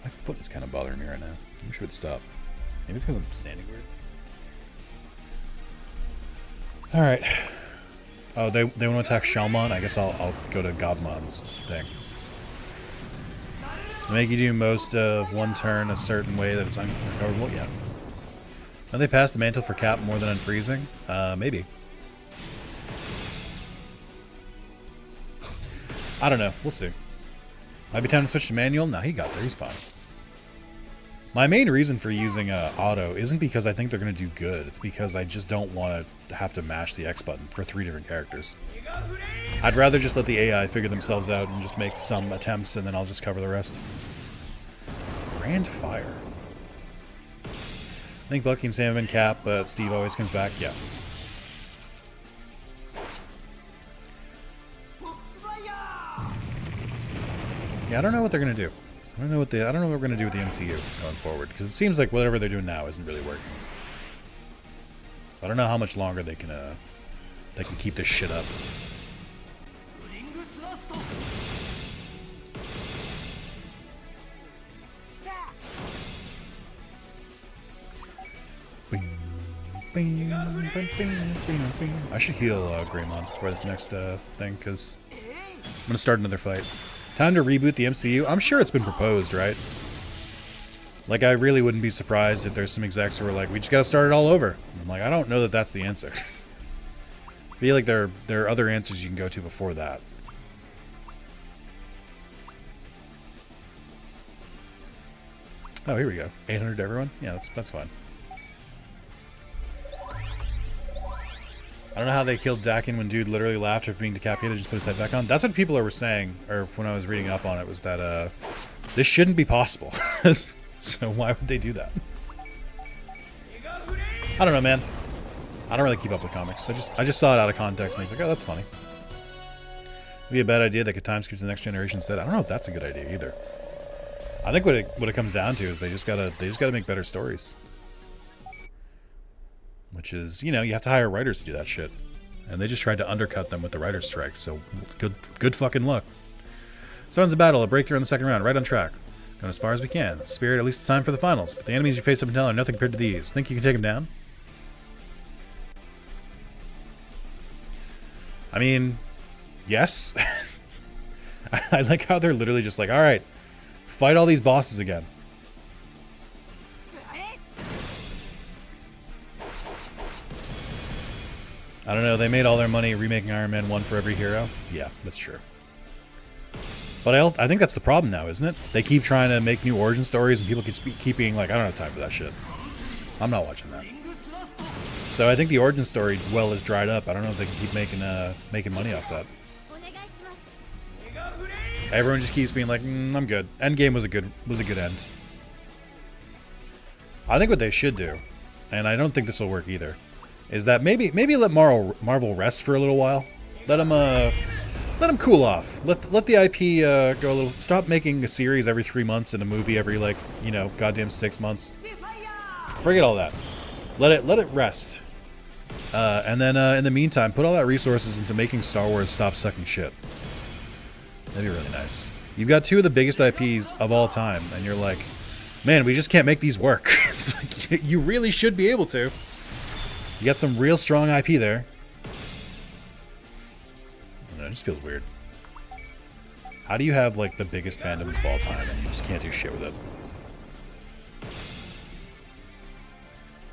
My foot is kind of bothering me right now. I wish it would stop. Maybe it's because I'm standing weird. All right. Oh, they want to attack Shellmon. I guess I'll go to Godmon's thing. They make you do most of one turn a certain way that it's unrecoverable. Yeah. Now they pass the mantle for Cap more than unfreezing. Maybe. I don't know. We'll see. Might be time to switch to manual. Nah, he got there. He's fine. My main reason for using auto isn't because I think they're going to do good. It's because I just don't want to have to mash the X button for 3 different characters. I'd rather just let the AI figure themselves out and just make some attempts, and then I'll just cover the rest. Grand Fire. I think Bucky and Sam have been Cap, but Steve always comes back. Yeah. Yeah, I don't know what they're gonna do. I don't know what we're gonna do with the MCU going forward, because it seems like whatever they're doing now isn't really working. So I don't know how much longer they can keep this shit up. I should heal Greymon for this next thing, because I'm gonna start another fight. Time to reboot the MCU. I'm sure it's been proposed, right? Like, I really wouldn't be surprised if there's some execs who are like, we just gotta start it all over. And I'm like, I don't know that that's the answer. I feel like there are other answers you can go to before that. Oh, here we go. 800 to everyone? Yeah, that's fine. I don't know how they killed Dakin when dude literally laughed after being decapitated and just put his head back on. That's what people were saying, or when I was reading up on it, was that this shouldn't be possible. So why would they do that? I don't know, man. I don't really keep up with comics. I just saw it out of context, and I was like, oh, that's funny. It'd be a bad idea that could time skip to the next generation instead. I don't know if that's a good idea either. I think what it comes down to is they just gotta make better stories. Which is, you know, you have to hire writers to do that shit. And they just tried to undercut them with the writer's strike, so good fucking luck. Sons of Battle, a breakthrough in the second round, right on track. Going as far as we can. Spirit, at least it's time for the finals. But the enemies you faced up until are nothing compared to these. Think you can take them down? I mean, yes. I like how they're literally just like, alright, fight all these bosses again. I don't know, they made all their money remaking Iron Man 1 for every hero. Yeah, that's true. But I think that's the problem now, isn't it? They keep trying to make new origin stories and people keep being like, I don't have time for that shit. I'm not watching that. So I think the origin story well is dried up. I don't know if they can keep making money off that. Everyone just keeps being like, I'm good. Endgame was a good end. I think what they should do, and I don't think this will work either, is that maybe let Marvel rest for a little while. Let them cool off. Let the IP go a little. Stop making a series every 3 months and a movie every, like, you know, goddamn 6 months. Forget all that. Let it rest. And then in the meantime, put all that resources into making Star Wars stop sucking shit. That'd be really nice. You've got two of the biggest IPs of all time, and you're like, man, we just can't make these work. It's like, you really should be able to. You got some real strong IP there. I don't know, it just feels weird. How do you have, like, the biggest fandoms of all time and you just can't do shit with it?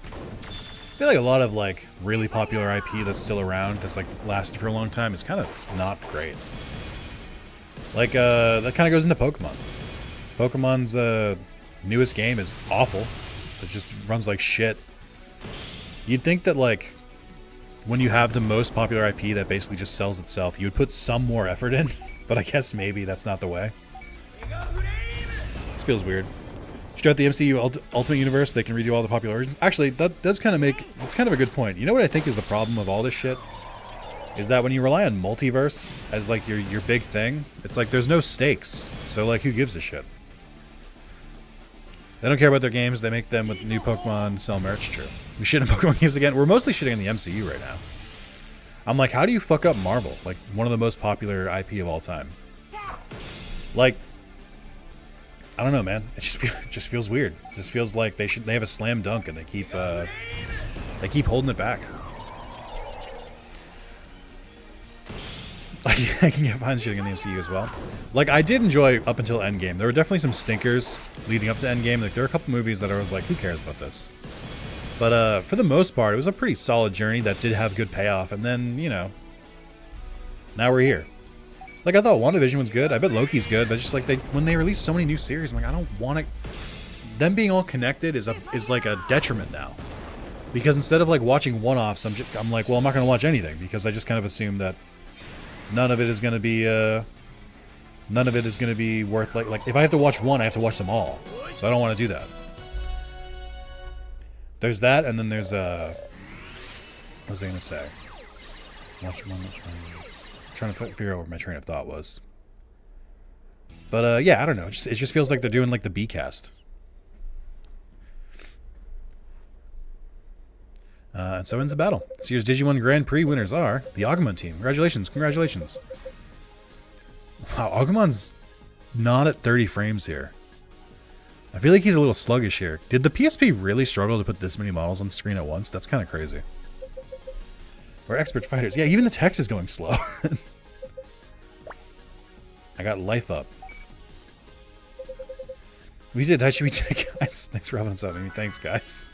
I feel like a lot of, like, really popular IP that's still around, that's, like, lasted for a long time, is kind of not great. Like, that kind of goes into Pokemon. Pokemon's newest game is awful. It just runs like shit. You'd think that, like, when you have the most popular IP that basically just sells itself, you would put some more effort in, but I guess maybe that's not the way. This feels weird. Start the MCU Ultimate Universe, they can redo all the popular origins. Actually, that does kind of it's kind of a good point. You know what I think is the problem of all this shit? Is that when you rely on multiverse as, like, your big thing, it's like there's no stakes. So, like, who gives a shit? They don't care about their games. They make them with new Pokemon, sell merch. True. We shit on Pokemon games again. We're mostly shitting on the MCU right now. I'm like, how do you fuck up Marvel? Like, one of the most popular IP of all time. Like, I don't know, man. It just feels weird. It just feels like they have a slam dunk and they keep holding it back. I can get behind shitting in the MCU as well. Like, I did enjoy up until Endgame. There were definitely some stinkers leading up to Endgame. Like, there were a couple movies that I was like, who cares about this? But for the most part, it was a pretty solid journey that did have good payoff. And then, you know, now we're here. Like, I thought WandaVision was good. I bet Loki's good. But just like, when they release so many new series, I'm like, I don't want to. Them being all connected is like a detriment now. Because instead of, like, watching one-offs, I'm like, well, I'm not going to watch anything because I just kind of assume that none of it is going to be worth, like if I have to watch one, I have to watch them all. So I don't want to do that. There's that, and then there's what was I going to say? Watch one. Trying to figure out where my train of thought was. But yeah, I don't know. It just feels like they're doing like the B cast. And so ends the battle. This year's Digimon Grand Prix winners are the Agumon team. Congratulations. Wow, Agumon's not at 30 frames here. I feel like he's a little sluggish here. Did the PSP really struggle to put this many models on the screen at once? That's kind of crazy. We're expert fighters. Yeah, even the text is going slow. I got life up. We did. Taichi, we did, guys. Thanks for having us up. Thanks, guys.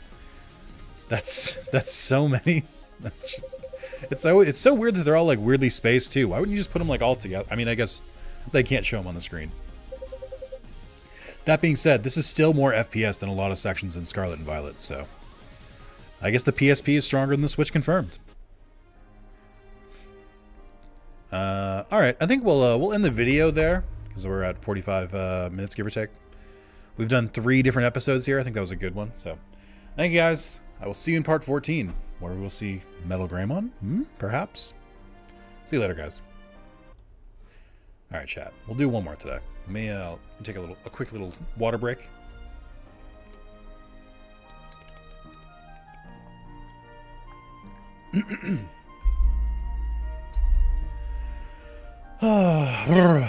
That's so many. It's so weird that they're all like weirdly spaced too. Why wouldn't you just put them like all together? I mean, I guess they can't show them on the screen. That being said, this is still more FPS than a lot of sections in Scarlet and Violet, so I guess the PSP is stronger than the Switch, confirmed. All right, I think we'll end the video there because we're at 45 minutes, give or take. We've done 3 different episodes here. I think that was a good one. So, thank you guys. I will see you in part 14, where we will see Metal Greymon, perhaps. See you later, guys. All right, chat. We'll do one more today. Let me take a quick little water break. All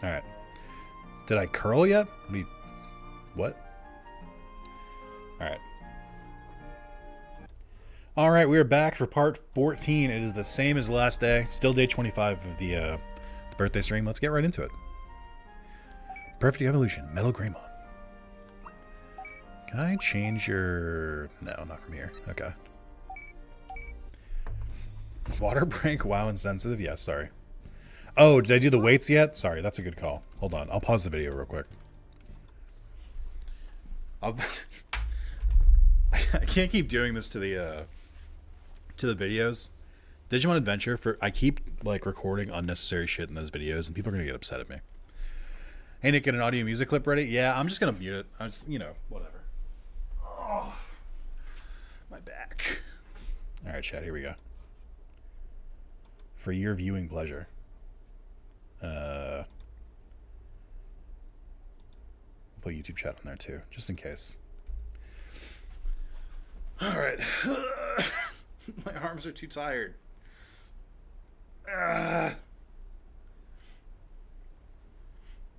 right. Did I curl yet? What? All right. All right, we are back for part 14. It is the same as the last day. Still day 25 of the birthday stream. Let's get right into it. Perfect Evolution, Metal Greymon. Can I change your... No, not from here. Okay. Water break? Wow, insensitive? Yeah, sorry. Oh, did I do the weights yet? Sorry, that's a good call. Hold on, I'll pause the video real quick. I can't keep doing this to the videos. Digimon Adventure, I keep like recording unnecessary shit in those videos, and people are gonna get upset at me. Hey Nick, get an audio music clip ready? Yeah, I'm just gonna mute it. I'm just, whatever. Oh, my back. All right, chat. Here we go. For your viewing pleasure. Put YouTube chat on there too, just in case. All right. My arms are too tired.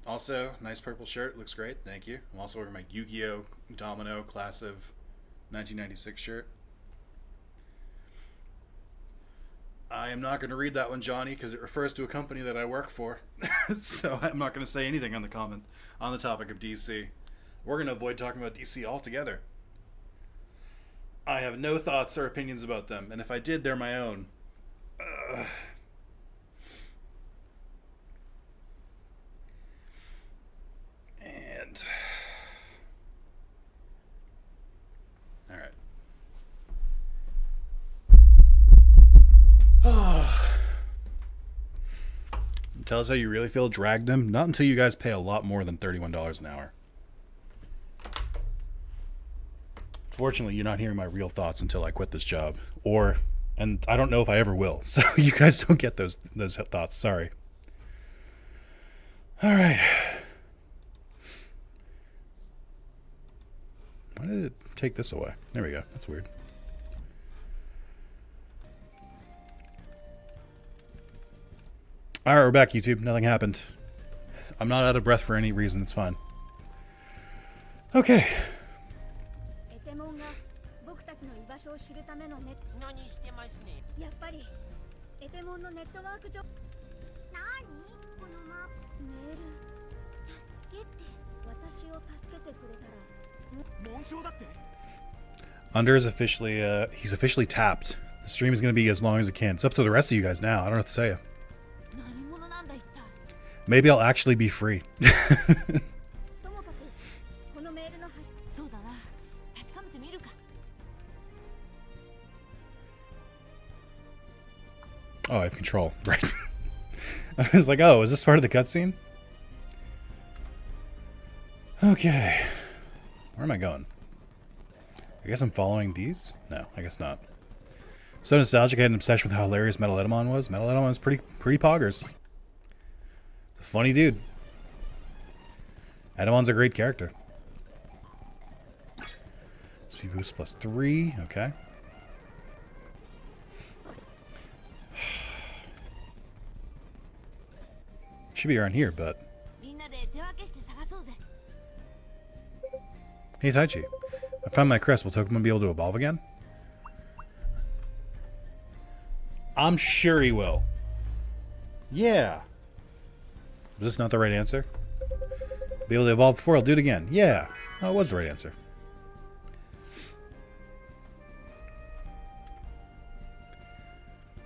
Also, nice purple shirt. Looks great. Thank you. I'm also wearing my Yu-Gi-Oh! Domino Class of 1996 shirt. I am not going to read that one, Johnny, because it refers to a company that I work for. So I'm not going to say anything on the topic of DC. We're going to avoid talking about DC altogether. I have no thoughts or opinions about them, and if I did, they're my own. And... Alright. Tell us how you really feel. Drag them. Not until you guys pay a lot more than $31 an hour. Fortunately, you're not hearing my real thoughts until I quit this job. And I don't know if I ever will. So you guys don't get those thoughts. Sorry. All right. Why did it take this away? There we go. That's weird. All right, we're back, YouTube. Nothing happened. I'm not out of breath for any reason. It's fine. Okay. Under is officially, he's officially tapped. The stream is going to be as long as it can. It's up to the rest of you guys now. I don't know what to say. Maybe I'll actually be free. Oh, I have control. Right. I was like, oh, is this part of the cutscene? Okay. Where am I going? I guess I'm following these? No, I guess not. So nostalgic, I had an obsession with how hilarious Metal was. Metal was pretty poggers. Funny dude. Adamon's a great character. Speed boost plus 3. Okay. Should be around here, but... Hey, Taichi. I found my crest. Will Togemon be able to evolve again? I'm sure he will. Yeah. Was this not the right answer? Be able to evolve before, I'll do it again. Yeah. Oh, it was the right answer.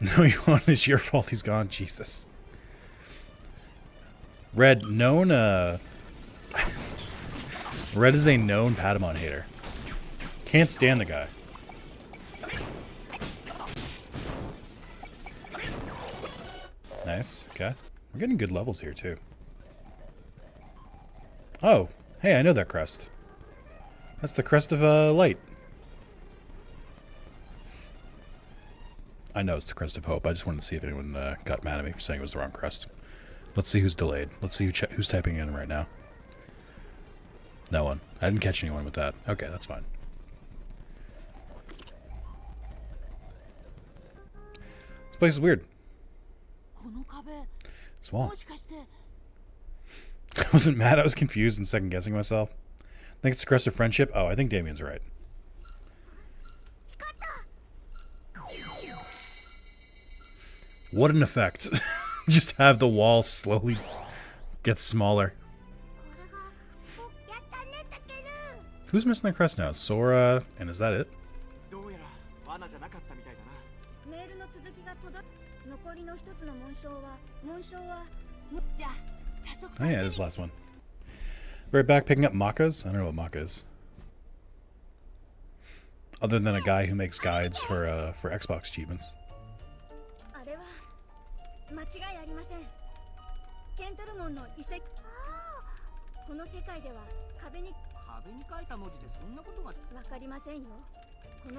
No, you won't. It's your fault he's gone. Jesus. Red, known, Red is a known Patamon hater. Can't stand the guy. Nice. Okay. We're getting good levels here, too. Oh. Hey, I know that crest. That's the crest of, light. I know it's the crest of hope. I just wanted to see if anyone got mad at me for saying it was the wrong crest. Let's see who's delayed. Let's see who's typing in right now. No one. I didn't catch anyone with that. Okay, that's fine. This place is weird. Swamp. I wasn't mad. I was confused and second guessing myself. I think it's the crest of friendship. Oh, I think Damien's right. What an effect. Just have the wall slowly get smaller. Who's missing the crest now? Sora, and is that it? Oh yeah, it is the last one. Right back picking up Maka's? I don't know what Maka is. Other than a guy who makes guides for Xbox achievements.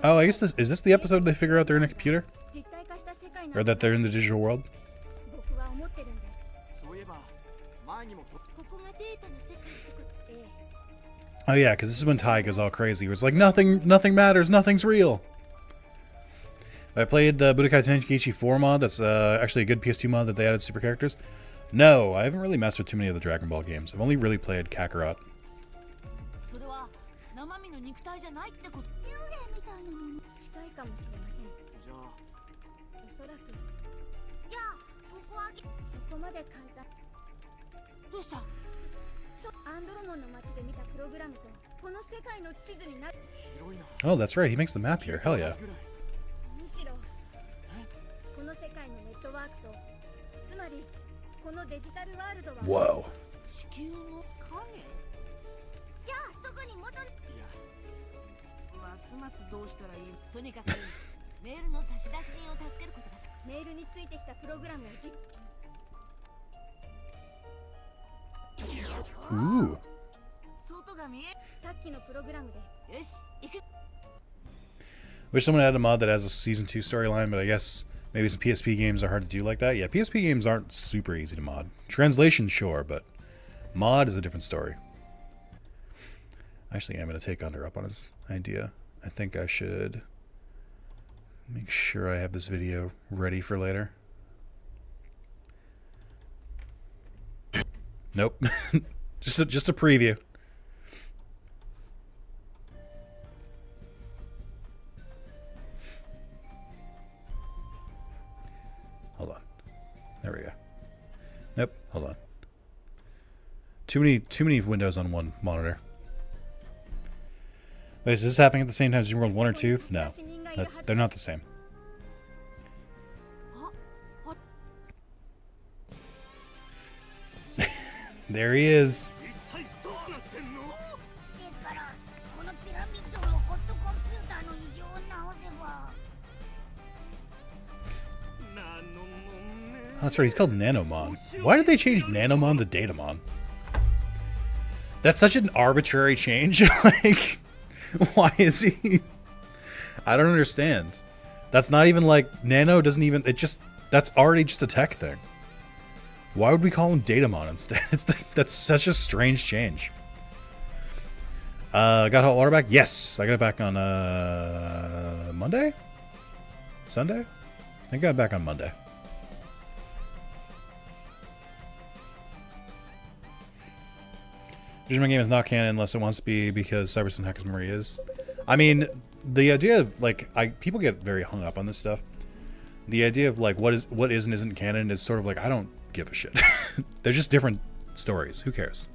Oh, I guess is this the episode they figure out they're in a computer? Or that they're in the digital world? Oh yeah, because this is when Tai goes all crazy. It's like nothing matters, nothing's real. I played the Budokai Tenkaichi 4 mod. That's actually a good PS2 mod that they added super characters. No, I haven't really messed with too many of the Dragon Ball games. I've only really played Kakarot. Oh, that's right. He makes the map here. Hell yeah. Whoa. Ooh. Wish someone had a mod that has a season 2 storyline, but I guess maybe some PSP games are hard to do like that. Yeah, PSP games aren't super easy to mod. Translation, sure, but mod is a different story. Actually, I'm going to take Under up on his idea. I think I should make sure I have this video ready for later. Nope. just a preview. Hold on. There we go. Nope. Hold on. Too many windows on one monitor. Wait, is this happening at the same time as World 1 or 2? No. They're not the same. There he is. Oh, that's right, he's called Nanomon. Why did they change Nanomon to Datamon? That's such an arbitrary change. Like, why is he... I don't understand. That's not even like... Nano doesn't even... That's already just a tech thing. Why would we call him Datamon instead? That's such a strange change. Got hot water back? Yes! I got it back on, Monday? Sunday? I got it back on Monday. Digimon game is not canon unless it wants to be because Cyberson Hackers Memory is. I mean, the idea of, like, people get very hung up on this stuff. The idea of, like, what is and isn't canon is sort of like, I don't give a shit. They're just different stories. Who cares?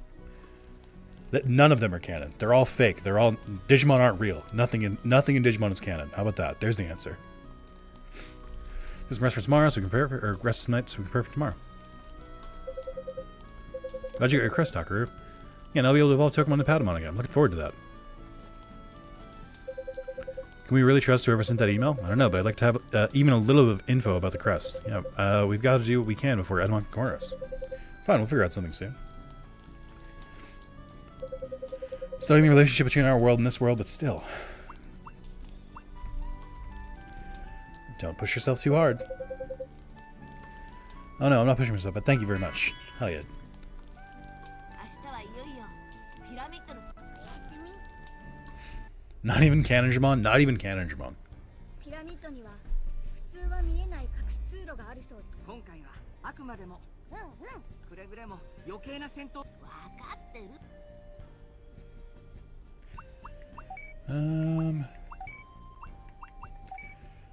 That none of them are canon. They're all fake. They're all Digimon aren't real. Nothing in Digimon is canon. How about that? There's the answer. This is rest for tomorrow, so we can prepare for, or rest tonight, so we can prepare for tomorrow. Glad you got your crest, Takaru. Yeah, and I'll be able to evolve Tokamon to Patamon again. I'm looking forward to that. Can we really trust whoever sent that email? I don't know, but I'd like to have even a little bit of info about the crest. Yeah, we've got to do what we can before Edmon can corner us. Fine, we'll figure out something soon. Studying the relationship between our world and this world, but still. Don't push yourself too hard. Oh no, I'm not pushing myself, but thank you very much. Hell yeah. Not even Canonjamon? Not even Canonjamon.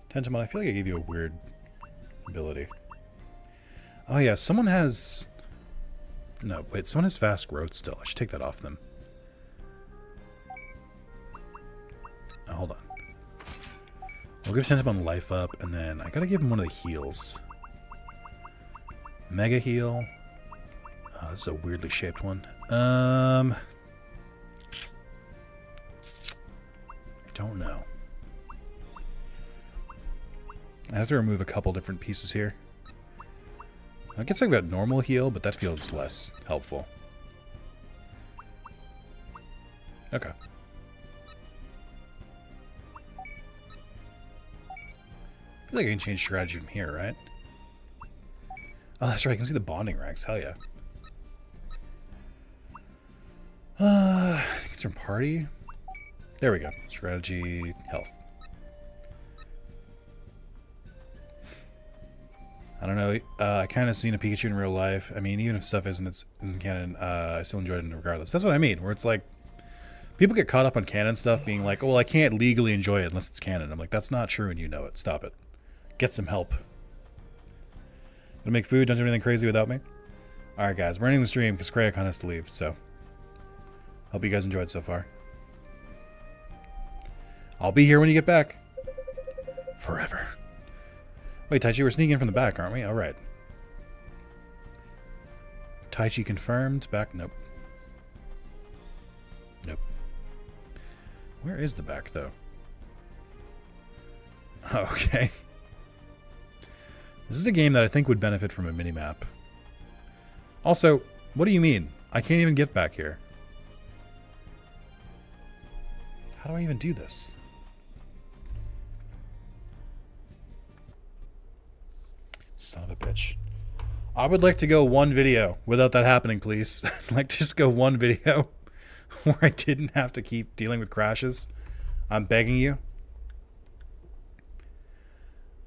Tentomon, I feel like I gave you a weird ability. Oh yeah, someone has... No, wait, someone has fast growth still. I should take that off them. Oh, hold on. We'll give Tentomon life up, and then I gotta give him one of the heals. Mega heal. Oh, this is a weirdly shaped one. I don't know. I have to remove a couple different pieces here. I guess I've got normal heal, but that feels less helpful. Okay. I feel like I can change strategy from here, right? Oh, that's right. I can see the bonding ranks. Hell yeah. Get some party. There we go. Strategy, health. I don't know. I kind of seen a Pikachu in real life. I mean, even if stuff isn't canon, I still enjoyed it regardless. That's what I mean. Where it's like, people get caught up on canon stuff, being like, "Oh, well, I can't legally enjoy it unless it's canon." I'm like, that's not true, and you know it. Stop it. Get some help. Gonna make food. Don't do anything crazy without me. All right, guys. We're ending the stream because Krayakon has to leave. So, hope you guys enjoyed so far. I'll be here when you get back. Forever. Wait, Taichi, we're sneaking in from the back, aren't we? All right. Taichi confirmed. Back? Nope. Nope. Where is the back, though? Oh, okay. This is a game that I think would benefit from a minimap. Also, what do you mean? I can't even get back here. How do I even do this? Son of a bitch. I would like to go one video without that happening, please. Like, just go one video where I didn't have to keep dealing with crashes. I'm begging you.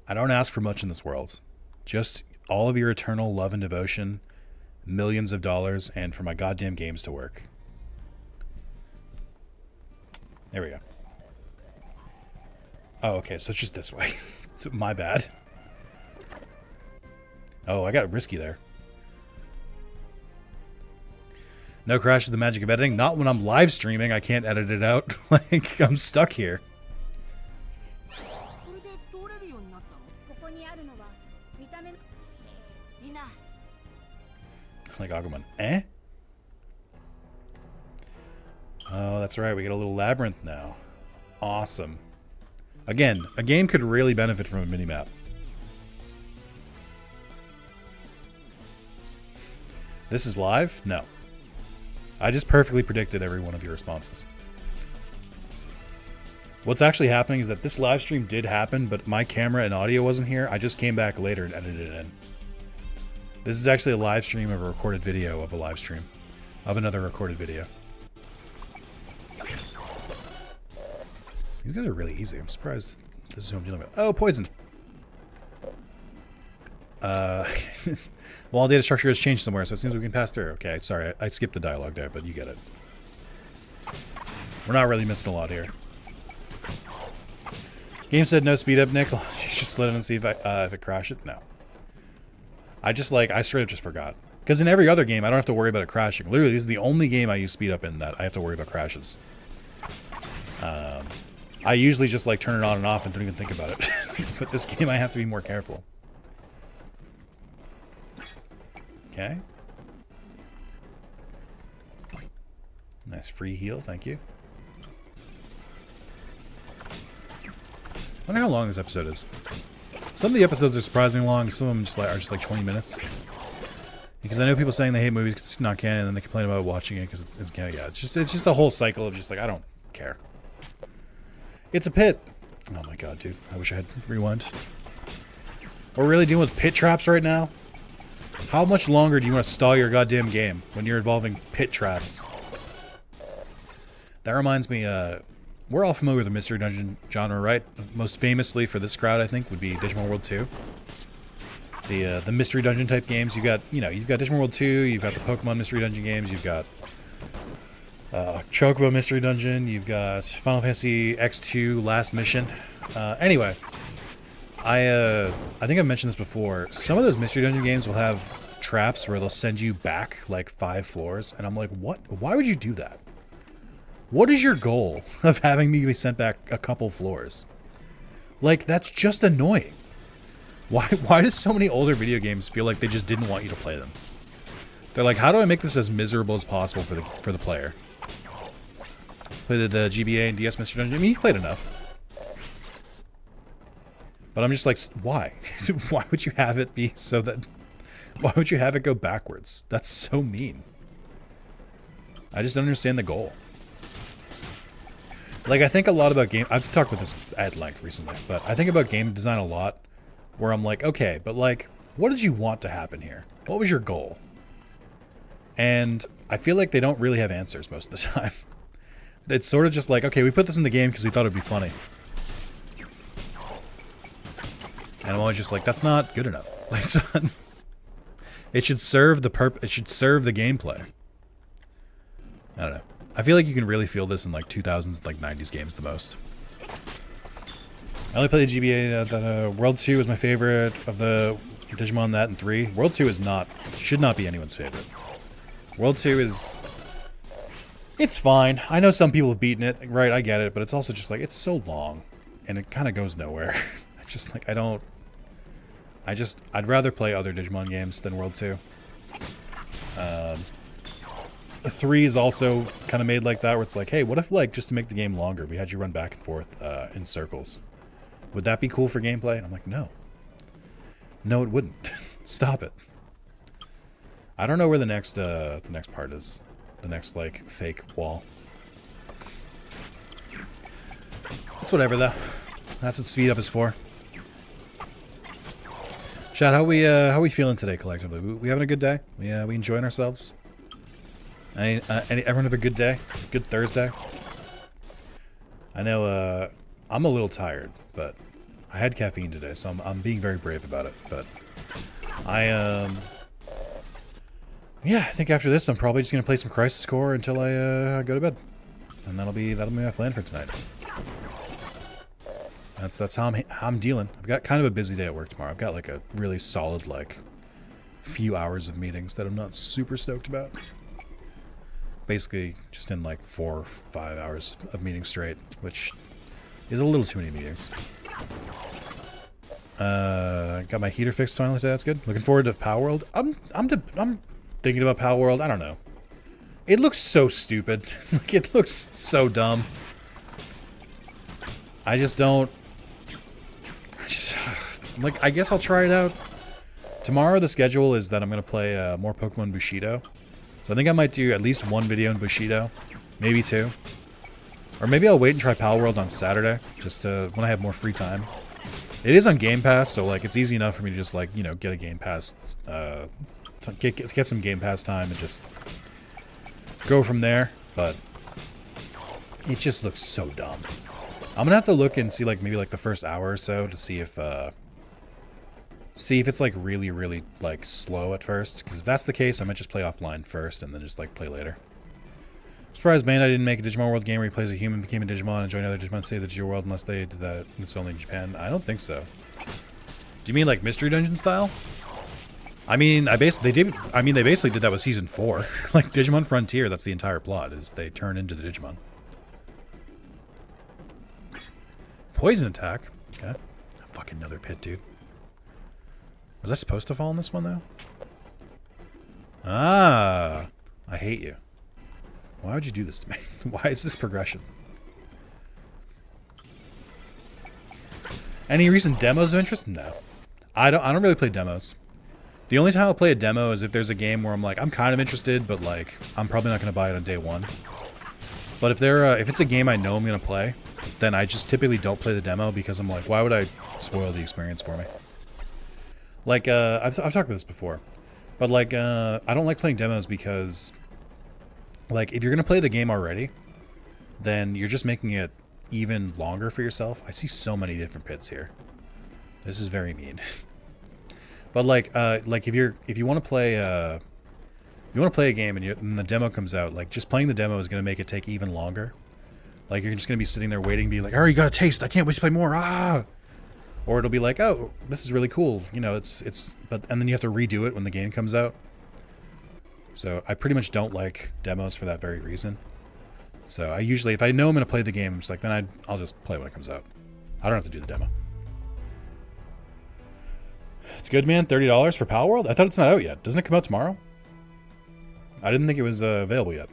I don't ask for much in this world. Just all of your eternal love and devotion, millions of dollars, and for my goddamn games to work. There we go. Oh, okay, so it's just this way. My bad. Oh, I got risky there. No crash is the magic of editing. Not when I'm live streaming. I can't edit it out. Like, I'm stuck here. Like Agumon. Eh? Oh, that's right. We get a little labyrinth now. Awesome. Again, a game could really benefit from a minimap. This is live? No. I just perfectly predicted every one of your responses. What's actually happening is that this live stream did happen, but my camera and audio wasn't here. I just came back later and edited it in. This is actually a live stream of a recorded video of a live stream. Of another recorded video. These guys are really easy. I'm surprised this is who I'm dealing with. Oh, poison! Well, data structure has changed somewhere, so it seems we can pass through. Okay, sorry, I skipped the dialogue there, but you get it. We're not really missing a lot here. Game said no speed up, Nick. Just let it and see if it crashed it. No. I straight up just forgot. Because in every other game, I don't have to worry about it crashing. Literally, this is the only game I use speed up in that I have to worry about crashes. I usually just like turn it on and off and don't even think about it. But this game, I have to be more careful. Okay. Nice free heal, thank you. I wonder how long this episode is. Some of the episodes are surprisingly long. Some of them are just like 20 minutes. Because I know people saying they hate movies because it's not canon, and then they complain about watching it because it's canon. Yeah, it's just a whole cycle of just like, I don't care. It's a pit. Oh my god, dude. I wish I had rewind. We're really dealing with pit traps right now? How much longer do you want to stall your goddamn game when you're involving pit traps? That reminds me, we're all familiar with the mystery dungeon genre, right? Most famously for this crowd, I think, would be Digimon World 2. The mystery dungeon type games. You've got Digimon World 2, you've got the Pokemon mystery dungeon games, you've got Chocobo mystery dungeon, you've got Final Fantasy X2 Last Mission. Anyway, I think I've mentioned this before. Some of those mystery dungeon games will have traps where they'll send you back like 5 floors, and I'm like, what? Why would you do that? What is your goal of having me be sent back a couple floors? Like, that's just annoying. Why do so many older video games feel like they just didn't want you to play them? They're like, how do I make this as miserable as possible for the player? Play the GBA and DS Mystery Dungeon. I mean, you played enough. But I'm just like, why? Why would you have it be so that... Why would you have it go backwards? That's so mean. I just don't understand the goal. Like, I think a lot about game... I've talked about this at length recently, but I think about game design a lot, where I'm like, okay, but like, what did you want to happen here? What was your goal? And I feel like they don't really have answers most of the time. It's sort of just like, okay, we put this in the game because we thought it would be funny. And I'm always just like, that's not good enough. Like, it's not, it should serve the it should serve the gameplay. I don't know. I feel like you can really feel this in like 2000s, like 90s games the most. I only played the GBA. World 2 is my favorite of the Digimon. That and 3. World 2 is not, should not be anyone's favorite. World 2 is, it's fine. I know some people have beaten it, right? I get it, but it's also just like, it's so long, and it kind of goes nowhere. I just like, I'd rather play other Digimon games than World 2. 3 is also kind of made like that, where it's like, hey, what if, like, just to make the game longer, we had you run back and forth in circles? Would that be cool for gameplay? And I'm like, no. No, it wouldn't. Stop it. I don't know where the next part is. The next, like, fake wall. It's whatever, though. That's what speed up is for. Chad, how we feeling today collectively? We having a good day? We enjoying ourselves? Everyone have a good day? Good Thursday? I know I'm a little tired, but I had caffeine today, so I'm being very brave about it. But yeah, I think after this I'm probably just gonna play some Crisis Core until I go to bed, and that'll be my plan for tonight. That's how I'm dealing. I've got kind of a busy day at work tomorrow. I've got like a really solid like few hours of meetings that I'm not super stoked about. Basically, just in like 4 or 5 hours of meetings straight, which is a little too many meetings. Got my heater fixed finally today. That's good. Looking forward to Power World. I'm thinking about Power World. I don't know. It looks so stupid. Like, it looks so dumb. I just don't. Like, I guess I'll try it out. Tomorrow the schedule is that I'm gonna play more Pokemon Bushido. So I think I might do at least 1 video in Bushido, maybe 2. Or maybe I'll wait and try Power World on Saturday, just when I have more free time. It is on Game Pass, so like it's easy enough for me to just like, you know, get a Game Pass, get some Game Pass time and just go from there. But it just looks so dumb. I'm gonna have to look and see like maybe like the first hour or so to see if it's like really, really like slow at first. Because if that's the case, I might just play offline first and then just like play later. I'm surprised Bandai didn't make a Digimon World game where he plays a human, became a Digimon, and joined other Digimon to save the Digimon World unless they did that. It's only in Japan. I don't think so. Do you mean like Mystery Dungeon style? I mean, they basically did that with season 4. Like Digimon Frontier, that's the entire plot, is they turn into the Digimon. Poison attack. Okay. Fucking another pit, dude. Was I supposed to fall in this one though? Ah, I hate you. Why would you do this to me? Why is this progression? Any recent demos of interest? No. I don't really play demos. The only time I'll play a demo is if there's a game where I'm like, I'm kind of interested, but like, I'm probably not going to buy it on day one. But if it's a game I know I'm going to play, then I just typically don't play the demo because I'm like, why would I spoil the experience for me? Like, I've talked about this before, but like, I don't like playing demos because, like, if you're going to play the game already, then you're just making it even longer for yourself. I see so many different pits here. This is very mean. But like if you want to play a game and the demo comes out, like just playing the demo is going to make it take even longer. Like you're just going to be sitting there waiting, be like, "Oh, you got a taste. I can't wait to play more." Ah. Or it'll be like, "Oh, this is really cool." You know, and then you have to redo it when the game comes out. So I pretty much don't like demos for that very reason. So I usually, if I know I'm going to play the game, I'm just like, then I'll just play when it comes out. I don't have to do the demo. It's good, man. $30 for Pal World? I thought it's not out yet. Doesn't it come out tomorrow? I didn't think it was available yet.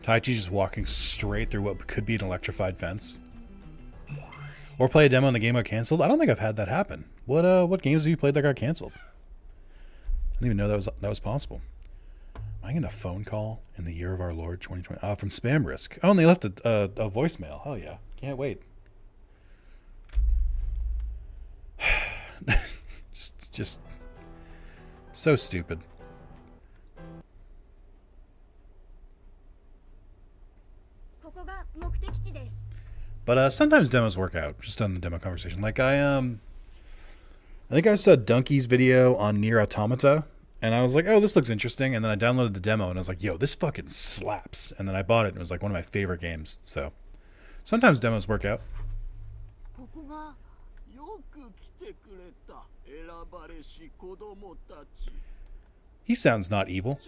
Taichi just walking straight through what could be an electrified fence. Or play a demo and the game got canceled. I don't think I've had that happen. What games have you played that got canceled? I didn't even know that was possible. Am I getting a phone call in the year of our Lord 2020? From Spam Risk. Oh, and they left a voicemail. Hell yeah. Can't wait. just so stupid. But sometimes demos work out, just on the demo conversation. Like I think I saw Donkey's video on Nier Automata, and I was like, oh, this looks interesting. And then I downloaded the demo, and I was like, yo, this fucking slaps. And then I bought it, and it was like one of my favorite games. So sometimes demos work out. He sounds not evil.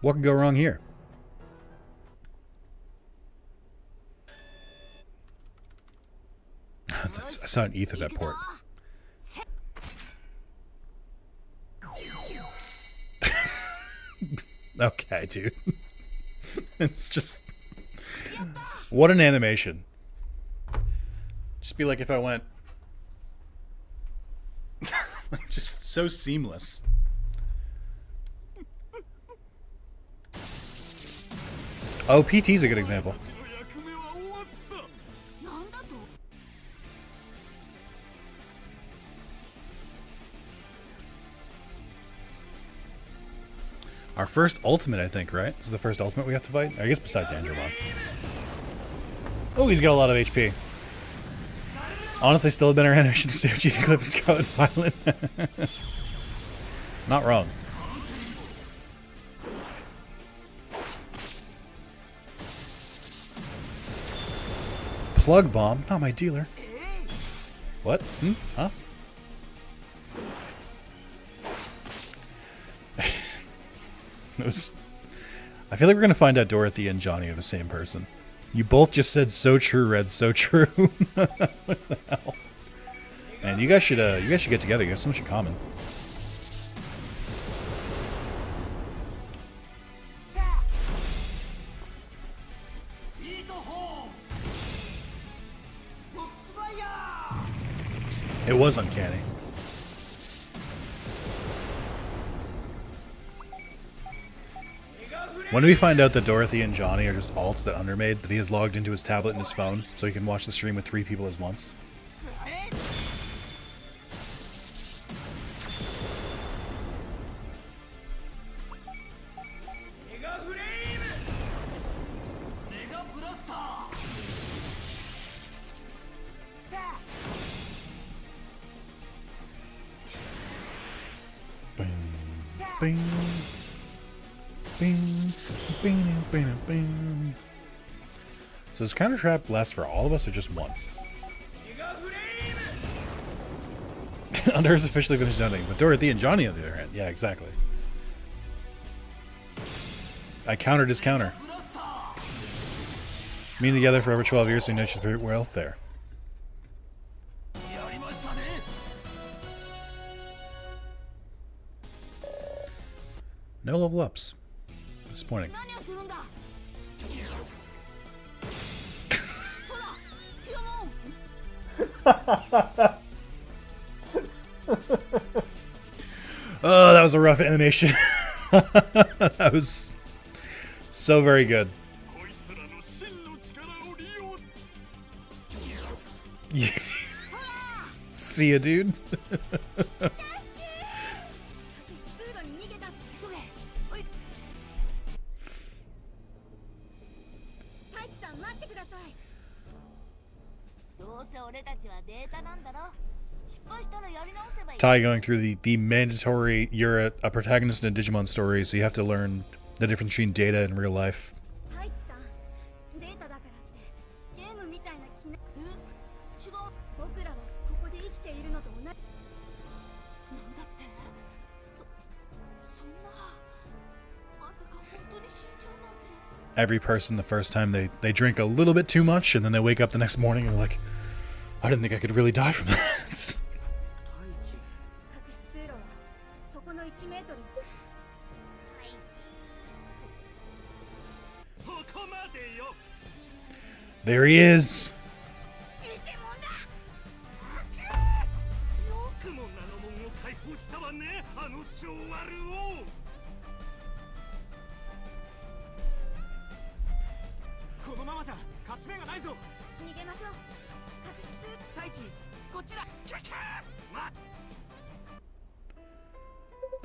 What could go wrong here? I saw an Ethernet port. Okay, dude. It's just... What an animation. Just be like if I went... just so seamless. Oh, PT's a good example. Our first ultimate, I think, right? This is the first ultimate we have to fight? I guess besides Andromon. Oh, he's got a lot of HP. Honestly, still a better animation to save Cheating Cliff and Scarlet Violet. Not wrong. Plug bomb? Not my dealer. What? Huh? I feel like we're going to find out Dorothy and Johnny are the same person. You both just said so true, Red, so true. What the hell? Man, you guys should get together. You have so much in common. It was uncanny. When do we find out that Dorothy and Johnny are just alts that Undermade, that he has logged into his tablet and his phone so he can watch the stream with 3 people at once? Bing, bing, bing, bing, bing. So does Counter Trap last for all of us or just once? Under has officially finished donating, but Dorothy and Johnny on the other hand. Yeah, exactly. I countered his counter. Being together for over 12 years, so you know she's pretty well there. No level ups. Disappointing. Oh, that was a rough animation. That was so very good. See ya, dude. Ty going through the mandatory, you're a protagonist in a Digimon story, so you have to learn the difference between data and real life. Every person the first time they drink a little bit too much and then they wake up the next morning and they're like, I didn't think I could really die from that. There he is.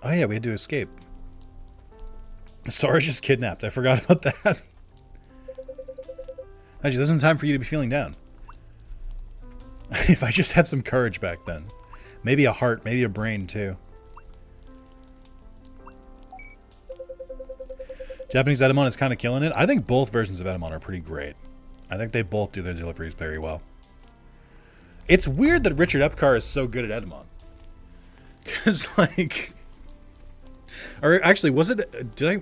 Oh yeah, we had to escape. Sora's just kidnapped. I forgot about that. Actually, this isn't time for you to be feeling down. If I just had some courage back then. Maybe a heart, maybe a brain too. Japanese Edamon is kind of killing it. I think both versions of Edamon are pretty great. I think they both do their deliveries very well. It's weird that Richard Epcar is so good at Edamon. Because, like... Or actually, was it...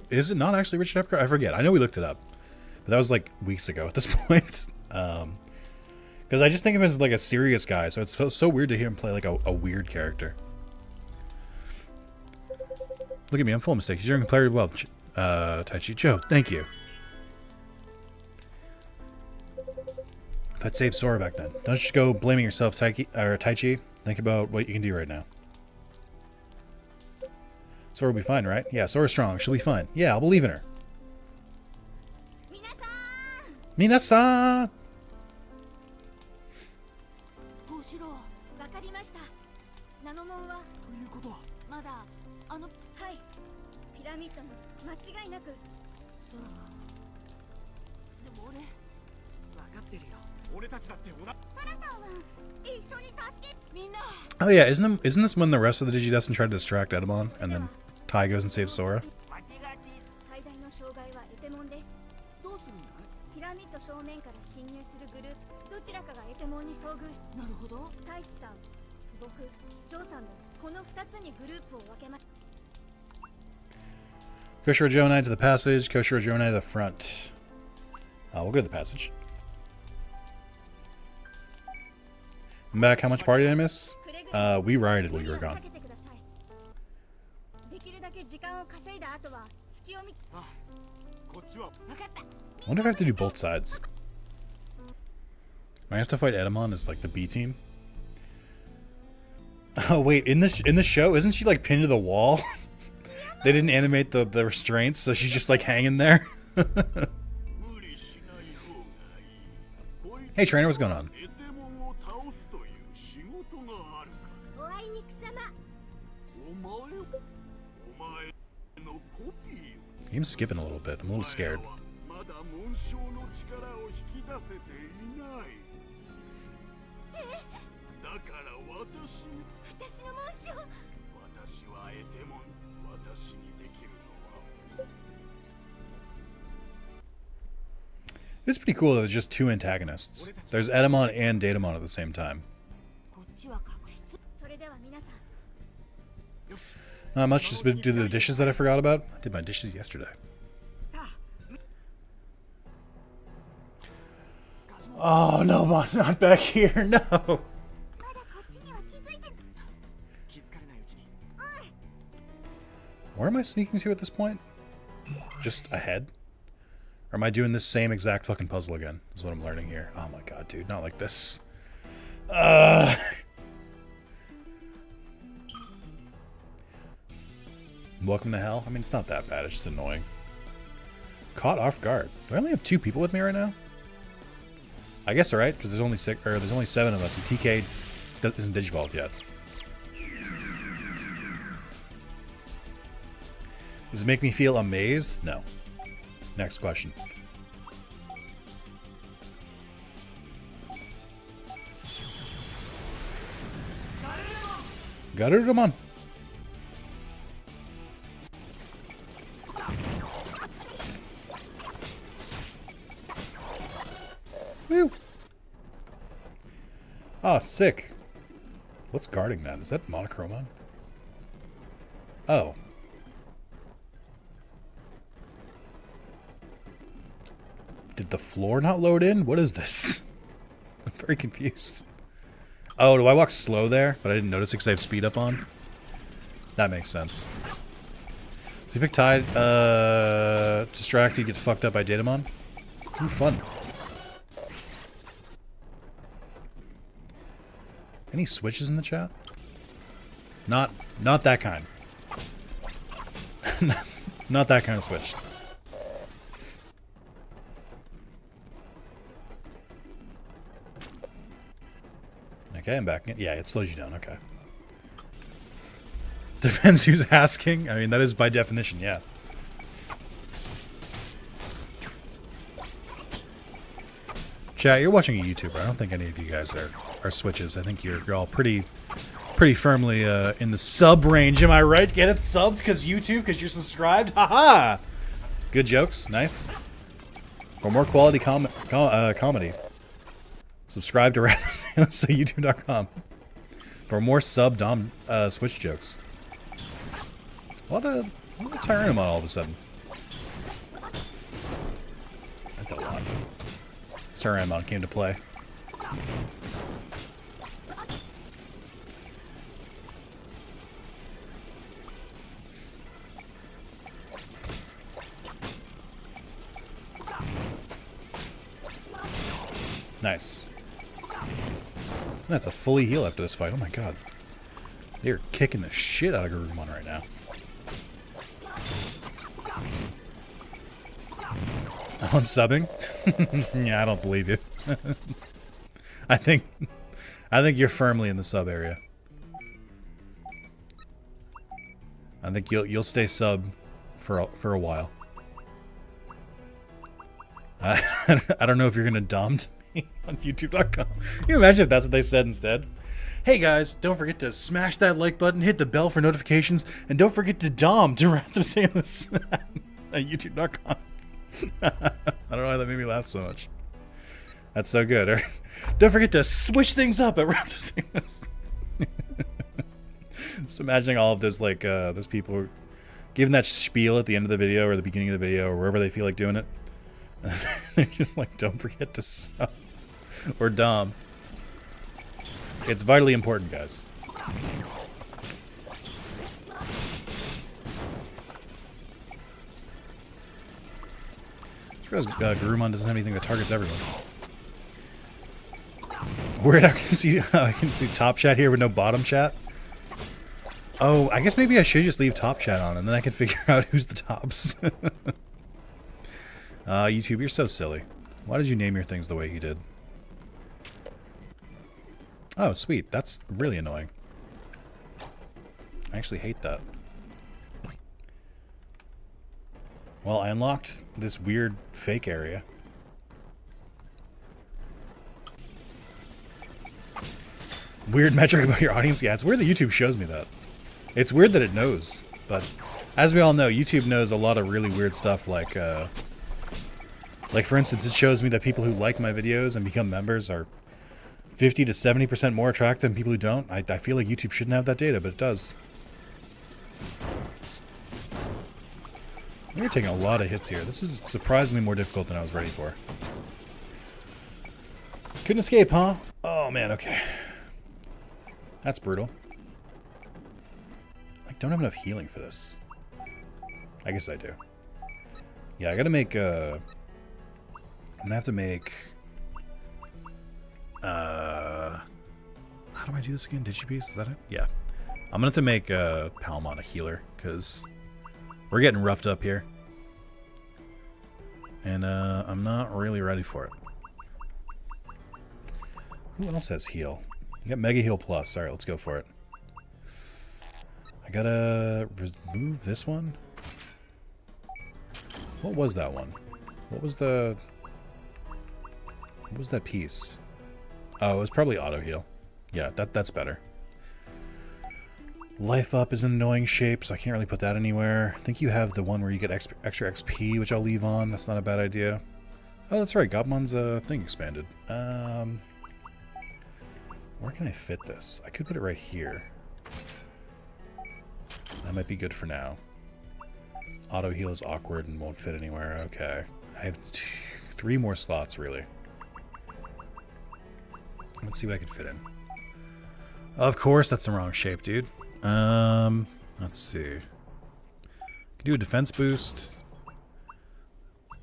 Is it not actually Richard Epcar? I forget. I know we looked it up. But that was, like, weeks ago at this point. Because I just think of him as, like, a serious guy. So it's so weird to hear him play, like, a weird character. Look at me. I'm full of mistakes. You're doing player well. Taichi Joe. Thank you. If I'd saved Sora back then. Don't just go blaming yourself, Taichi. Think about what you can do right now. Sora will be fine, right? Yeah, Sora's strong. She'll be fine. Yeah, I'll believe in her. Minasan! Oh yeah, isn't this when the rest of the Digidestin tried to distract Edamon, and then Tai goes and saves Sora? Koshiro Joe and I to the passage, Koshiro Joe and I to the front. We'll go to the passage. I'm back. How much party did I miss? We rioted while you were gone. I wonder if I have to do both sides. I have to fight Edamon as like the B team. Oh wait, in the show, isn't she like pinned to the wall? They didn't animate the restraints, so she's just like hanging there. Hey trainer, what's going on? I'm skipping a little bit. I'm a little scared. It's pretty cool that there's just two antagonists. There's Edamon and Datamon at the same time. Not much, just been do the dishes that I forgot about. I did my dishes yesterday. Oh no, not back here, no! Where am I sneaking to at this point? Just ahead? Or am I doing this same exact fucking puzzle again? Is what I'm learning here. Oh my god, dude, not like this. Welcome to hell? I mean, it's not that bad, it's just annoying. Caught off guard. Do I only have 2 people with me right now? I guess alright, because there's only 7 of us, and TK isn't digivolved yet. Does it make me feel amazed? No. Next question. Garurumon. Woo. Oh, sick. What's guarding that? Is that Monochromon? Oh. Did the floor not load in? What is this? I'm very confused. Oh, do I walk slow there? But I didn't notice it because I have speed up on? That makes sense. If you pick Tide, distract, you get fucked up by Datamon. Ooh, fun. Any switches in the chat? Not that kind. Not that kind of switch. Okay, I'm back in. Yeah, it slows you down. Okay. Depends who's asking. I mean, that is by definition, yeah. Chat, you're watching a YouTuber. I don't think any of you guys are switches. I think you're all pretty firmly in the sub range. Am I right? Get it subbed because YouTube, because you're subscribed? Haha! Good jokes. Nice. For more quality comedy, subscribe to youtube.com. For more sub-dom Switch jokes. What a Tyrannomon all of a sudden. That's a lot. Tyrannomon came to play. Nice. That's a fully heal after this fight. Oh my god. They're kicking the shit out of Garurumon right now. On subbing? Yeah, I don't believe you. I think you're firmly in the sub area. I think you'll stay sub for a while. I don't know if you're gonna dom to me on youtube.com. Can you imagine if that's what they said instead? Hey guys, don't forget to smash that like button, hit the bell for notifications, and don't forget to dom to Wrath of Zalis at youtube.com. I don't know why that made me laugh so much. That's so good. Don't forget to switch things up at Wrath of Zalis. Just imagining all of this, like, those people giving that spiel at the end of the video or the beginning of the video or wherever they feel like doing it. They're just like, don't forget to sub or dom. It's vitally important, guys. Garurumon doesn't have anything that targets everyone. Weird, I can see top chat here with no bottom chat. Oh, I guess maybe I should just leave top chat on and then I can figure out who's the tops. YouTube, you're so silly. Why did you name your things the way you did? Oh, sweet. That's really annoying. I actually hate that. Well, I unlocked this weird fake area. Weird metric about your audience? Yeah, it's weird that YouTube shows me that. It's weird that it knows, but as we all know, YouTube knows a lot of really weird stuff, like for instance, it shows me that people who like my videos and become members are 50 to 70% more attractive than people who don't. I feel like YouTube shouldn't have that data, but it does. We're taking a lot of hits here. This is surprisingly more difficult than I was ready for. Couldn't escape, huh? Oh man, okay. That's brutal. I don't have enough healing for this. I guess I do. Yeah, I gotta make, I'm gonna have to make, how do I do this again? Digipiece? Is that it? Yeah. I'm gonna have to make, Palmon a healer, because we're getting roughed up here. And, I'm not really ready for it. Who else has heal? You got Mega Heal Plus. Alright, let's go for it. I gotta remove this one. What was that one? What was that piece? Oh, it was probably auto heal. Yeah, that's better. Life up is an annoying shape, so I can't really put that anywhere. I think you have the one where you get extra XP, which I'll leave on. That's not a bad idea. Oh, that's right. Gobmon's thing expanded. Where can I fit this? I could put it right here. That might be good for now. Auto heal is awkward and won't fit anywhere. Okay. I have 3 more slots, really. Let's see what I can fit in. Of course, that's the wrong shape, dude. Let's see. Can do a defense boost.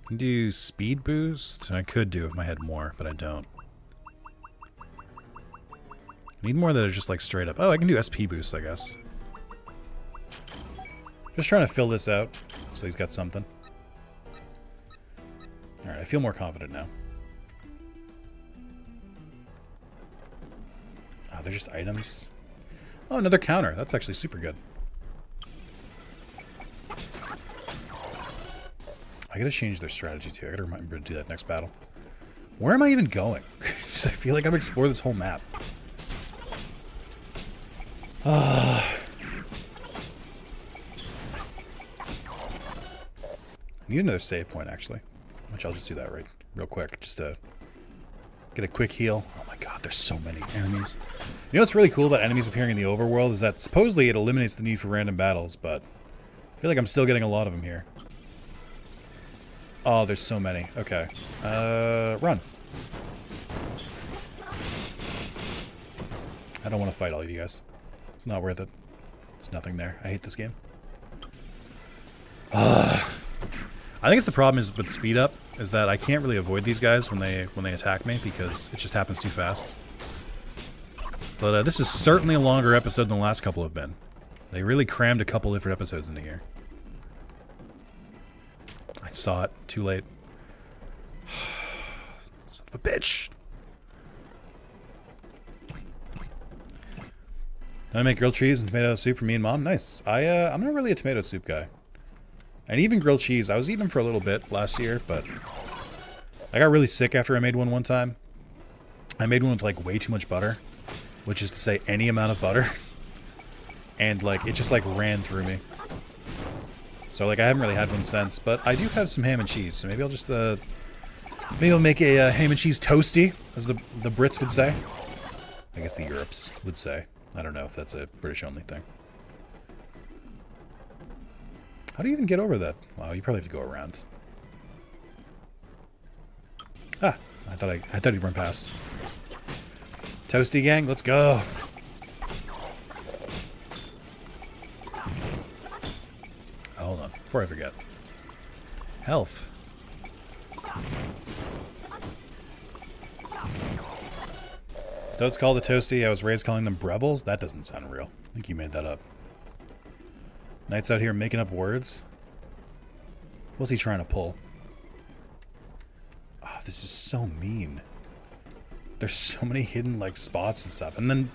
Can do speed boost. I could do if I had more, but I don't. Need more that are just like straight up. Oh, I can do SP boost, I guess. Just trying to fill this out so he's got something. Alright, I feel more confident now. Oh, they're just items. Oh, another counter. That's actually super good. I gotta change their strategy too. I gotta remember to do that next battle. Where am I even going? I feel like I'm exploring this whole map. I need another save point, actually. Which I'll just do that real quick, just to get a quick heal. Oh my god, there's so many enemies. You know what's really cool about enemies appearing in the overworld is that supposedly it eliminates the need for random battles, but I feel like I'm still getting a lot of them here. Oh, there's so many. Okay. Run. I don't want to fight all of you guys. It's not worth it. There's nothing there. I hate this game. I think it's the problem is with speed up is that I can't really avoid these guys when they attack me because it just happens too fast. But this is certainly a longer episode than the last couple have been. They really crammed a couple different episodes into here. I saw it too late. Son of a bitch. Can I make grilled cheese and tomato soup for me and Mom? Nice. I'm not really a tomato soup guy. And even grilled cheese, I was eating them for a little bit last year, but I got really sick after I made one time. I made one with like way too much butter, which is to say any amount of butter. And like, it just like ran through me. So like, I haven't really had one since, but I do have some ham and cheese, so maybe I'll just, maybe I'll make a ham and cheese toasty, as the Brits would say. I guess the Europes would say. I don't know if that's a British-only thing. How do you even get over that? Wow, you probably have to go around. Ah, I thought he'd run past. Toasty gang, let's go. Hold on, before I forget. Health. Though it's called a toasty, I was raised calling them brevels. That doesn't sound real. I think you made that up. Knight's out here making up words. What's he trying to pull? Oh, this is so mean. There's so many hidden, like, spots and stuff. And then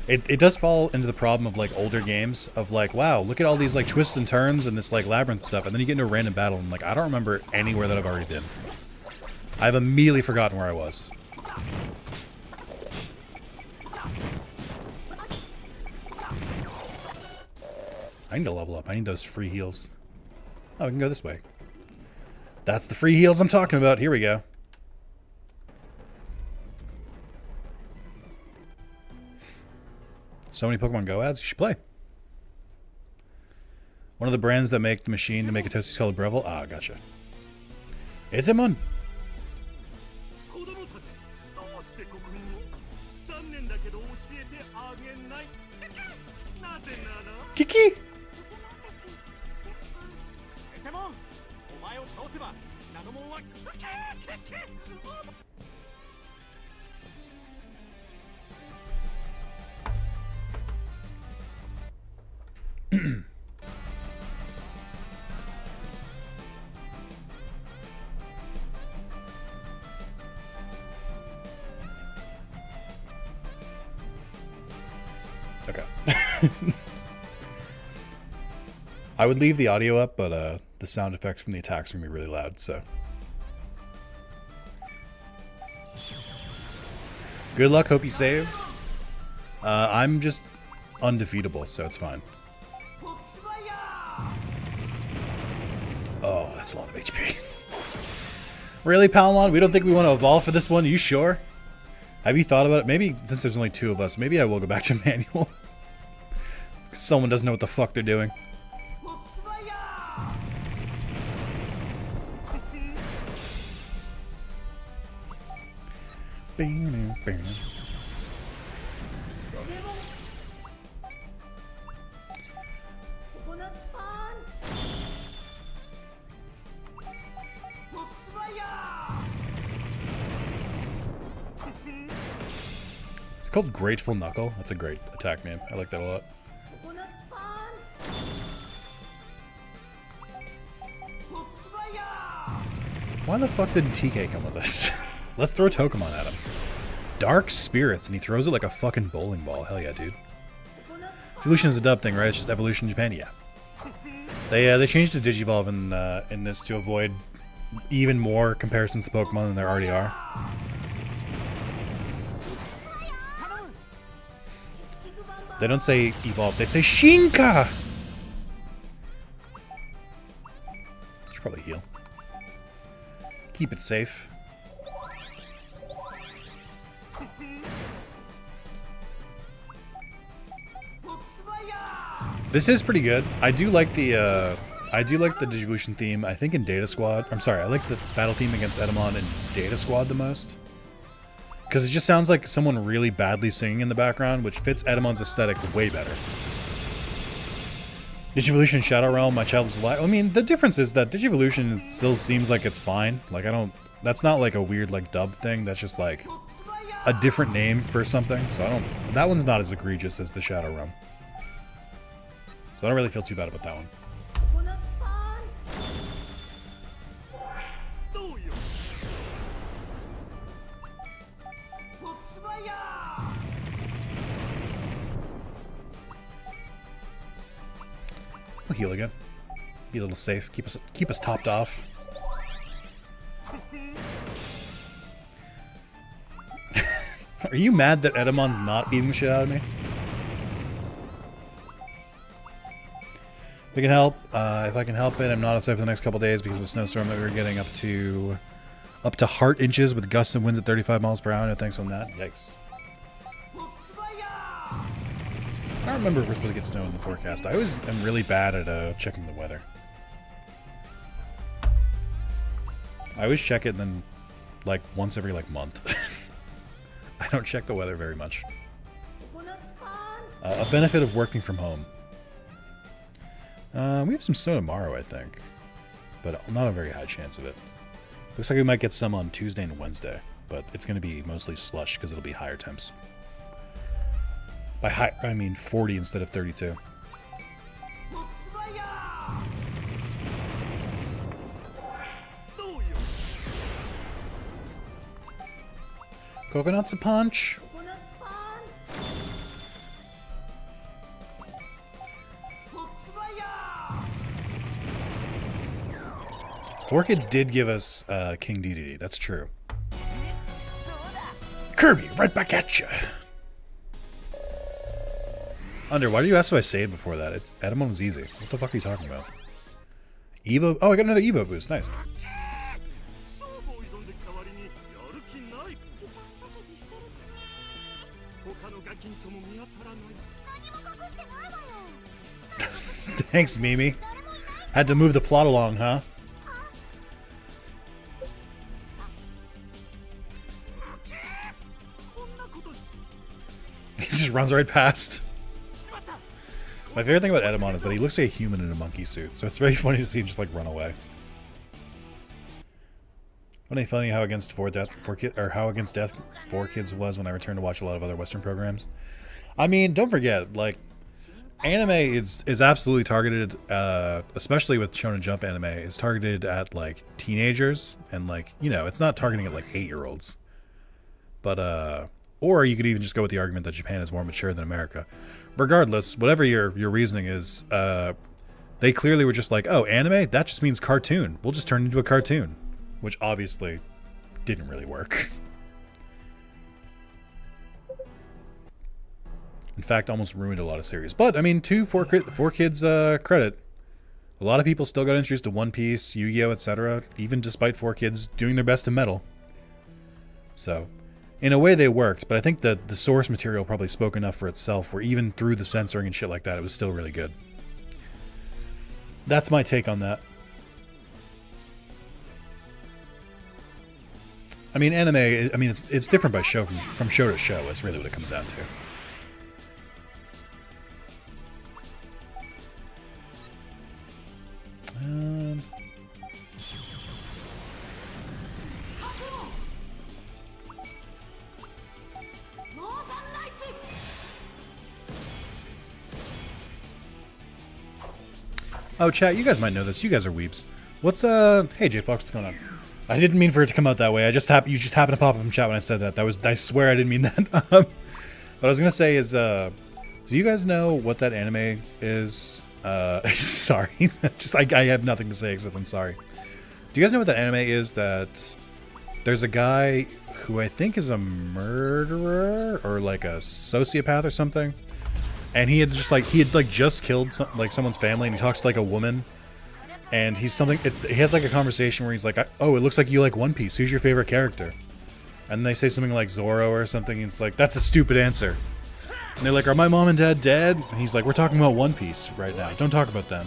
it does fall into the problem of, like, older games of, like, wow, look at all these, like, twists and turns and this, like, labyrinth stuff. And then you get into a random battle and, like, I don't remember anywhere that I've already been. I've immediately forgotten where I was. I need to level up. I need those free heals. Oh, we can go this way. That's the free heals I'm talking about. Here we go. So many Pokemon Go ads. You should play. One of the brands that make the machine to make a toasty colored Breville. Ah, gotcha. It's Digimon. Kiki. Okay. I would leave the audio up, but the sound effects from the attacks are going to be really loud, so. Good luck, hope you saved. I'm just undefeatable, so it's fine. Oh, that's a lot of HP. Really, Palmon? We don't think we want to evolve for this one? Are you sure? Have you thought about it? Maybe, since there's only 2 of us, maybe I will go back to manual. Someone doesn't know what the fuck they're doing. It's called Grateful Knuckle. That's a great attack name. I like that a lot. Why the fuck didn't TK come with us? Let's throw Togemon at him. Dark Spirits, and he throws it like a fucking bowling ball. Hell yeah, dude. Evolution is a dub thing, right? It's just Evolution Japan? Yeah. They changed the Digivolve in this to avoid even more comparisons to Pokemon than there already are. They don't say Evolve, they say Shinka! Should probably heal. Keep it safe. This is pretty good. I do like the Digivolution theme. I think in Data Squad. I'm sorry. I like the battle theme against Edamon in Data Squad the most, because it just sounds like someone really badly singing in the background, which fits Edamon's aesthetic way better. Digivolution Shadow Realm, my child was alive. I mean, the difference is that Digivolution still seems like it's fine. Like, I don't. That's not like a weird like dub thing. That's just like a different name for something. So I don't. That one's not as egregious as the Shadow Realm. So I don't really feel too bad about that one. We'll heal again. Be a little safe. Keep us topped off. Are you mad that Edamon's not beating the shit out of me? If I can help it, I'm not outside for the next couple days because of a snowstorm that we were getting up to heart inches with gusts and winds at 35 miles per hour. No thanks on that. Yikes. I don't remember if we're supposed to get snow in the forecast. I always am really bad at checking the weather. I always check it and then like once every like month. I don't check the weather very much. A benefit of working from home. We have some snow tomorrow, I think, but not a very high chance of it. Looks like we might get some on Tuesday and Wednesday, but it's going to be mostly slush because it'll be higher temps. By high, I mean 40 instead of 32. Coconuts a punch. Four Kids did give us King Dedede. That's true. Kirby, right back at you. Under, why do you ask if I saved before that? It's Vademon was easy. What the fuck are you talking about? Evo? Oh, I got another Evo boost. Nice. Thanks, Mimi. Had to move the plot along, huh? He just runs right past. My favorite thing about Vademon is that he looks like a human in a monkey suit, so it's very funny to see him just like run away. Funny how against Death 4 Kids was when I returned to watch a lot of other Western programs. I mean, don't forget, like, anime is absolutely targeted, especially with Shonen Jump anime, is targeted at like teenagers and like, you know, it's not targeting at like 8-year-olds. But or you could even just go with the argument that Japan is more mature than America. Regardless, whatever your reasoning is, they clearly were just like, oh, anime? That just means cartoon. We'll just turn it into a cartoon. Which obviously didn't really work. In fact, almost ruined a lot of series. But, I mean, to 4 Kids credit, a lot of people still got introduced to One Piece, Yu-Gi-Oh!, etc., even despite 4 Kids doing their best to meddle. So, in a way they worked, but I think that the source material probably spoke enough for itself, where even through the censoring and shit like that, it was still really good. That's my take on that. I mean, anime, I mean, it's different by show, from show to show, is really what it comes down to. Oh, chat, you guys might know this. You guys are weeps. What's, hey, J Fox, what's going on? I didn't mean for it to come out that way. You just happened to pop up in chat when I said that. I swear I didn't mean that. But I was gonna say is, do you guys know what that anime is? Sorry. I have nothing to say except I'm sorry. Do you guys know what that anime is? That there's a guy who I think is a murderer or like a sociopath or something. And he had just killed someone's family, and he talks to like a woman, and he has like a conversation where he's like, "Oh, it looks like you like One Piece. Who's your favorite character?" And they say something like Zoro or something, and it's like, "That's a stupid answer." And they're like, "Are my mom and dad dead?" And he's like, "We're talking about One Piece right now. Don't talk about them."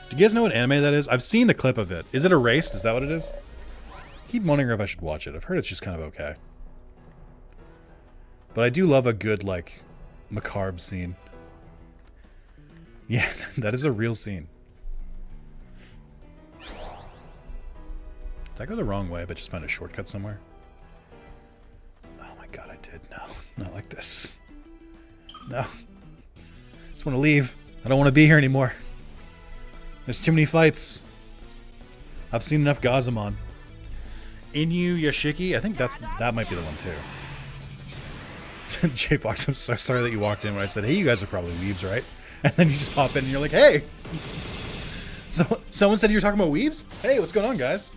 Do you guys know what anime that is? I've seen the clip of it. Is it Erased? Is that what it is? I keep wondering if I should watch it. I've heard it's just kind of okay. But I do love a good like macabre scene. Yeah, that is a real scene. Did I go the wrong way but just find a shortcut somewhere? Oh my god, I did. No, not like this. No. I just want to leave. I don't want to be here anymore. There's too many fights. I've seen enough Gazamon. Inu Yashiki? I think that might be the one too. J Fox, I'm so sorry that you walked in when I said, hey, you guys are probably weebs, right? And then you just pop in and you're like, hey! So, someone said you were talking about weebs? Hey, what's going on, guys?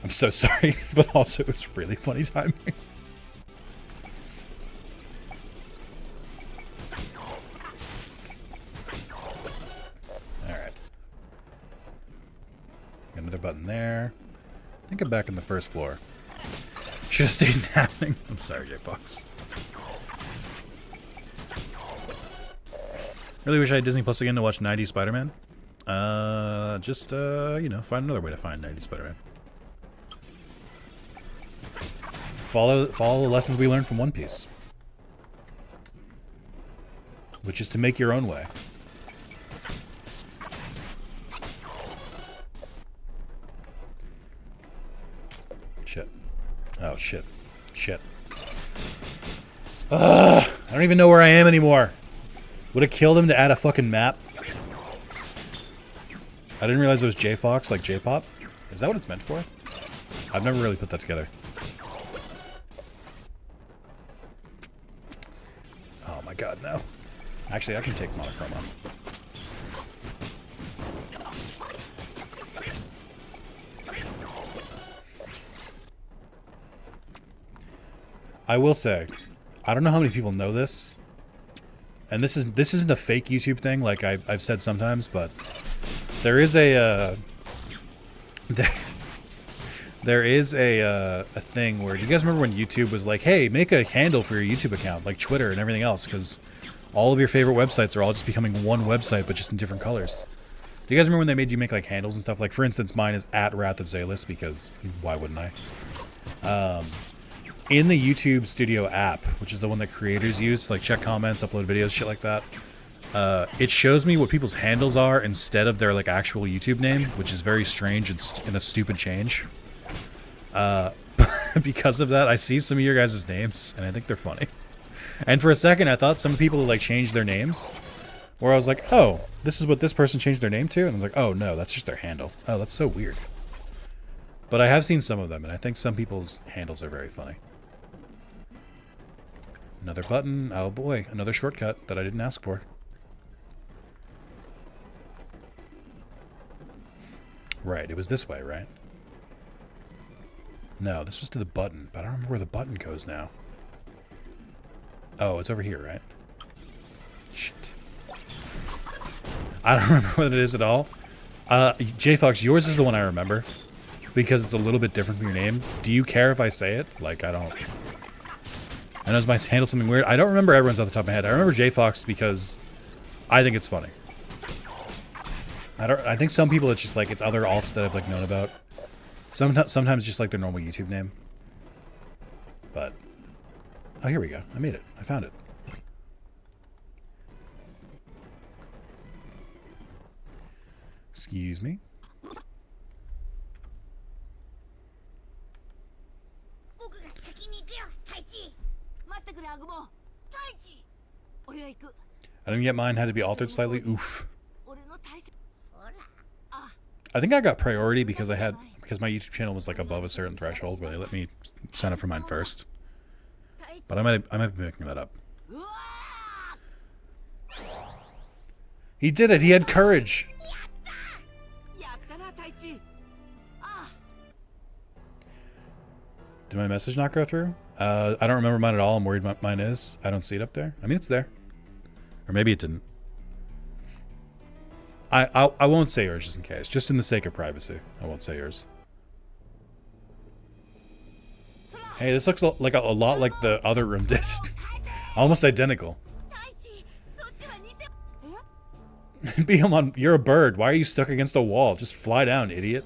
I'm so sorry, but also it's really funny timing. Alright. Another button there. I think I'm back in the first floor. Should have stayed napping. I'm sorry, J Fox. Really wish I had Disney Plus again to watch 90s Spider-Man. You know, find another way to find 90s Spider-Man. Follow the lessons we learned from One Piece. Which is to make your own way. Shit. Oh, shit. Shit. I don't even know where I am anymore. Would it kill them to add a fucking map? I didn't realize it was J-Fox, like J-Pop. Is that what it's meant for? I've never really put that together. God, no. Actually, I can take monochrome on. I will say, I don't know how many people know this, and this isn't a fake YouTube thing like I've said sometimes, but there is a there is a thing where, do you guys remember when YouTube was like, hey, make a handle for your YouTube account, like Twitter and everything else, because all of your favorite websites are all just becoming one website, but just in different colors. Do you guys remember when they made you make like handles and stuff? Like, for instance, mine is @WrathOfZalis, because why wouldn't I? In the YouTube Studio app, which is the one that creators use, like check comments, upload videos, shit like that, it shows me what people's handles are instead of their like actual YouTube name, which is very strange and a stupid change. Because of that, I see some of your guys' names, and I think they're funny. And for a second, I thought some people had like changed their names, where I was like, oh, this is what this person changed their name to? And I was like, oh no, that's just their handle. Oh, that's so weird. But I have seen some of them, and I think some people's handles are very funny. Another button. Oh boy, another shortcut that I didn't ask for. Right, it was this way, right? No, this was to the button, but I don't remember where the button goes now. Oh, it's over here, right? Shit. I don't remember what it is at all. J-Fox, yours is the one I remember, because it's a little bit different from your name. Do you care if I say it? Like, I don't... I know it's my handle something weird. I don't remember everyone's off the top of my head. I remember J-Fox because I think it's funny. I think some people it's just like it's other alts that I've like known about. Sometimes just like their normal YouTube name. But oh, here we go. I made it. I found it. Excuse me. I didn't get mine. Had to be altered slightly. Oof. I think I got priority because my YouTube channel was like above a certain threshold where they let me sign up for mine first. But I might be making that up. He did it. He had courage. Did my message not go through? I don't remember mine at all. I'm worried mine is. I don't see it up there. I mean, it's there. Or maybe it didn't. I won't say yours just in case. Just in the sake of privacy. I won't say yours. Hey, this looks like a lot like the other room did. Almost identical. Beamon, you're a bird. Why are you stuck against a wall? Just fly down, idiot.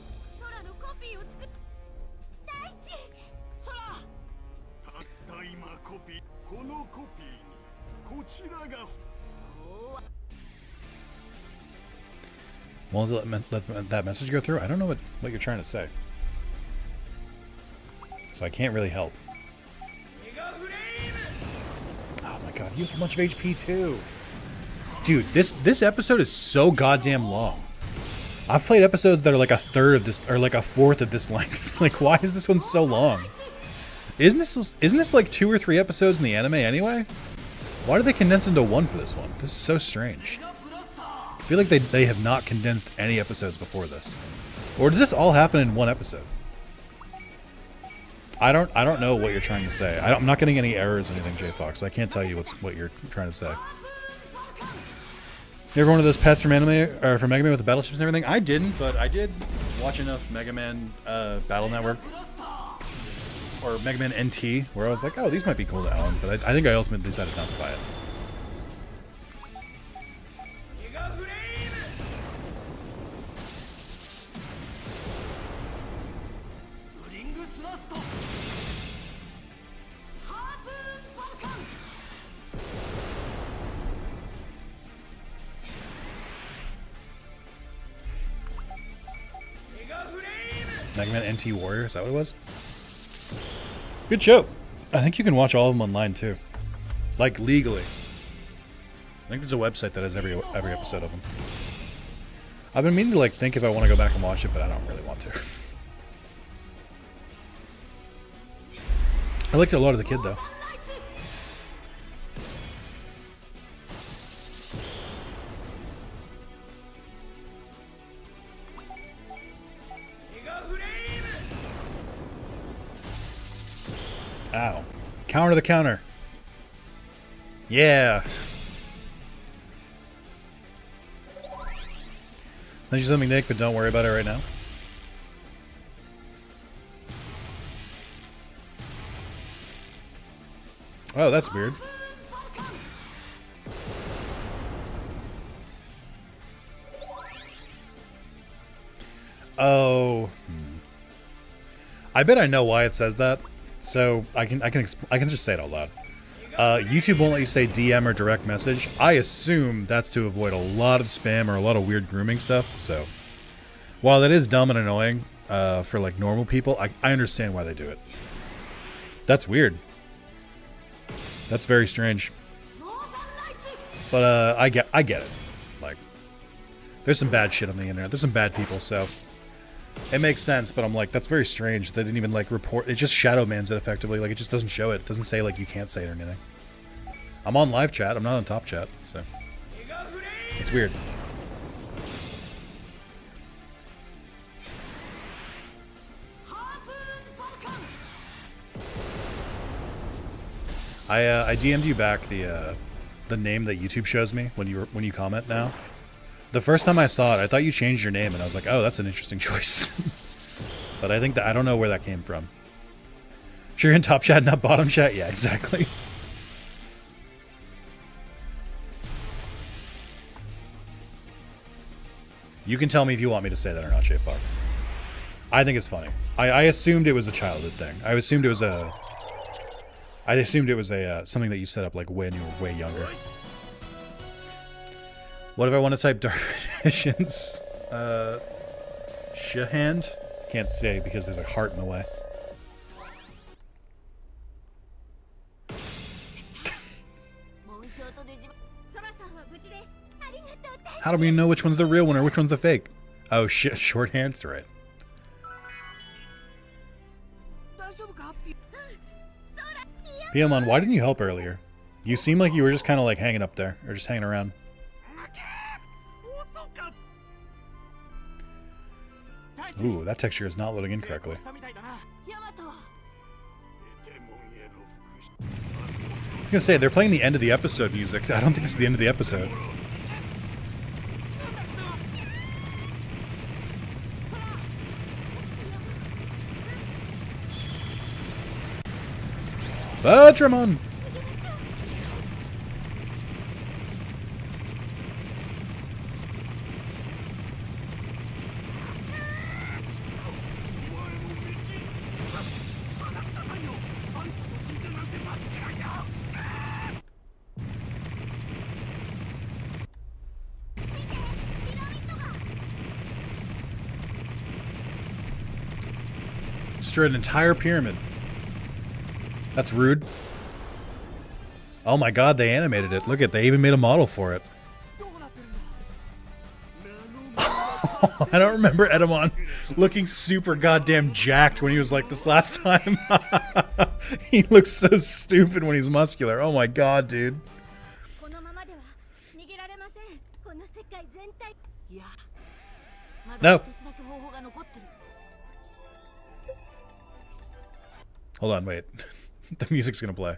Won't let that message go through? I don't know what you're trying to say. So I can't really help. Oh my god, you have a bunch of HP too. Dude, this episode is so goddamn long. I've played episodes that are like a third of this, or like a fourth of this length. Like, why is this one so long? Isn't this like 2 or 3 episodes in the anime anyway? Why did they condense into one for this one? This is so strange. I feel like they have not condensed any episodes before this. Or does this all happen in one episode? I don't know what you're trying to say. I'm not getting any errors or anything, J-Fox. I can't tell you what you're trying to say. You ever one of those pets from anime or from Mega Man with the battleships and everything? I didn't, but I did watch enough Mega Man Battle Network or Mega Man NT where I was like, oh, these might be cool to own, but I think I ultimately decided not to buy it. Mega Man NT Warrior, is that what it was? Good show. I think you can watch all of them online too. Like legally. I think there's a website that has every episode of them. I've been meaning to like think if I want to go back and watch it, but I don't really want to. I liked it a lot as a kid though. Counter the counter. Yeah. Then she's something, Nick, but don't worry about it right now. Oh, that's weird. Oh. I bet I know why it says that. So I can just say it out loud. YouTube won't let you say DM or direct message. I assume that's to avoid a lot of spam or a lot of weird grooming stuff. So while that is dumb and annoying for like normal people, I understand why they do it. That's weird. That's very strange. But I get it. Like, there's some bad shit on the internet. There's some bad people, so it makes sense. But I'm like, that's very strange. They didn't even like report. It just shadow bans it effectively. Like, it just doesn't show it. It doesn't say like you can't say it or anything. I'm on live chat. I'm not on top chat, so it's weird. I DM'd you back the name that YouTube shows me when you comment now. The first time I saw it, I thought you changed your name, and I was like, oh, that's an interesting choice. But I think that I don't know where that came from. Sure, you're in top chat, not bottom chat. Yeah, exactly. You can tell me if you want me to say that or not, Shape Fox. I think it's funny. I assumed it was a childhood thing. I assumed it was a something that you set up like when you were way younger. What if I want to type Dark Magicians? Shahand? Can't say because there's a heart in the way. How do we know which one's the real one or which one's the fake? Oh shit, shorthand's right. Piamon, why didn't you help earlier? You seem like you were just kind of like hanging up there, or just hanging around. Ooh, that texture is not loading in correctly. I was gonna say, they're playing the end of the episode music. I don't think this is the end of the episode. Vademon! Destroyed an entire pyramid. That's rude. Oh my god, they animated it. Look at, they even made a model for it. I don't remember Edamon looking super goddamn jacked when he was like this last time. He looks so stupid when he's muscular. Oh my god, dude. No. Hold on, wait. The music's gonna play.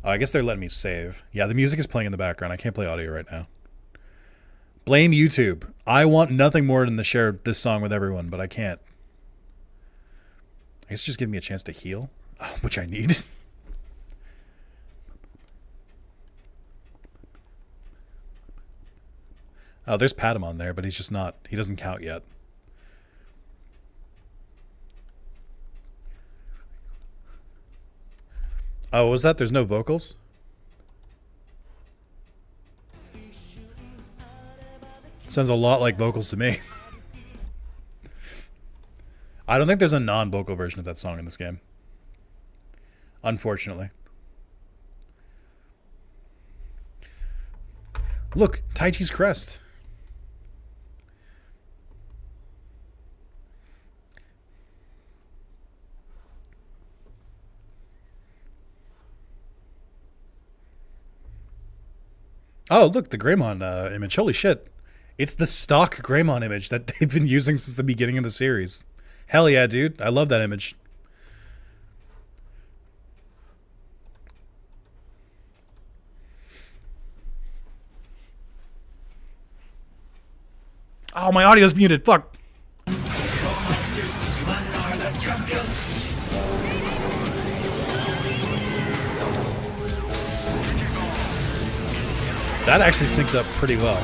Oh, I guess they're letting me save. Yeah, the music is playing in the background. I can't play audio right now. Blame YouTube. I want nothing more than to share this song with everyone, but I can't. I guess just give me a chance to heal, which I need. Oh, there's Patamon there, but he's just not. He doesn't count yet. Oh, was that? There's no vocals? Sounds a lot like vocals to me. I don't think there's a non-vocal version of that song in this game. Unfortunately. Look, Taichi's crest. Oh, look, the Greymon image. Holy shit. It's the stock Greymon image that they've been using since the beginning of the series. Hell yeah, dude. I love that image. Oh, my audio's muted. Fuck. That actually synced up pretty well.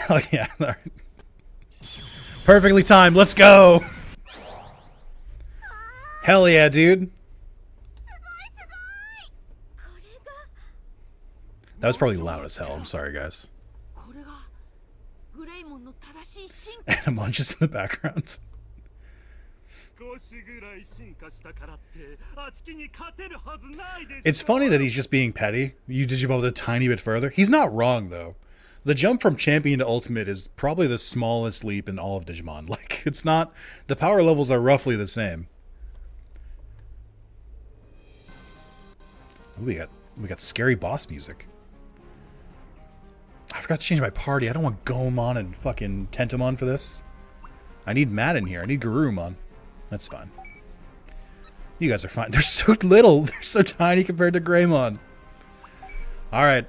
Oh yeah, all right. Perfectly timed. Let's go. Hell yeah, dude. That was probably loud as hell. I'm sorry, guys. Vademon just in the background. It's funny that he's just being petty. You digivolve a tiny bit further. He's not wrong, though. The jump from Champion to Ultimate is probably the smallest leap in all of Digimon. Like, it's not... The power levels are roughly the same. Ooh, we got scary boss music. I forgot to change my party. I don't want Goemon and fucking Tentomon for this. I need Matt in here. I need Garurumon. That's fine. You guys are fine. They're so little. They're so tiny compared to Greymon. Alright.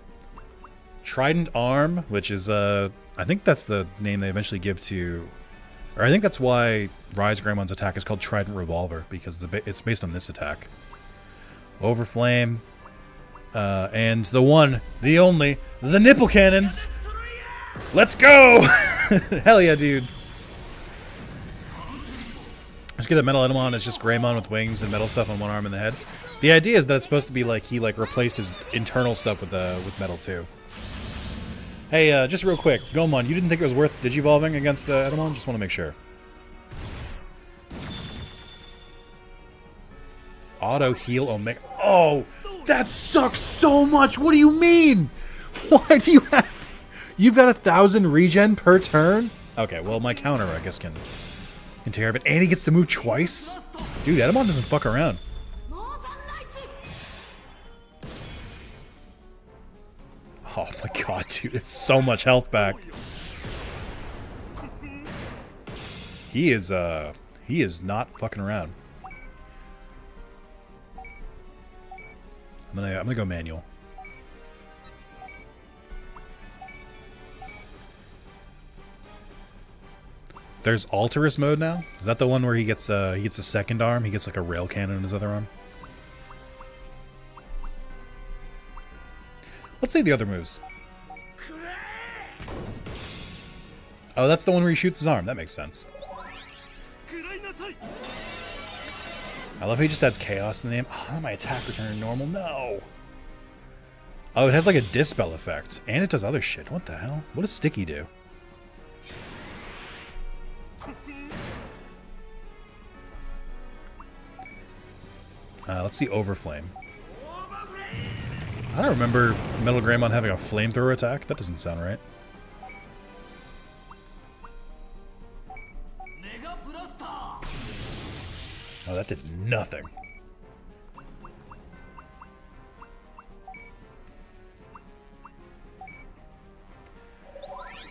Trident Arm, which is, I think that's the name they eventually give to... Or I think that's why Rise Greymon's attack is called Trident Revolver, because it's based on this attack. Overflame. And the one, the only, the nipple cannons. Let's go! Hell yeah, dude. Let's get that Metal Edamon is just Greymon with wings and metal stuff on one arm and the head. The idea is that it's supposed to be like he replaced his internal stuff with metal too. Hey, just real quick, Goemon, you didn't think it was worth digivolving against Edamon? Just want to make sure. Auto heal Omega. Oh, that sucks so much. What do you mean? Why do you have? You've got 1,000 regen per turn. Okay, well my counter I guess can take care of it, and he gets to move twice. Dude, Edamon doesn't fuck around. Oh my god, dude, it's so much health back. He is not fucking around. I'm gonna go manual. There's Alterous mode now? Is that the one where he gets a second arm? He gets like a rail cannon in his other arm? Let's see the other moves. Oh, that's the one where he shoots his arm. That makes sense. I love how he just adds chaos in the name. Oh, my attack return normal. No. Oh, it has like a dispel effect. And it does other shit. What the hell? What does Sticky do? Let's see Overflame. I don't remember Metal Greymon having a flamethrower attack. That doesn't sound right. Oh, that did nothing.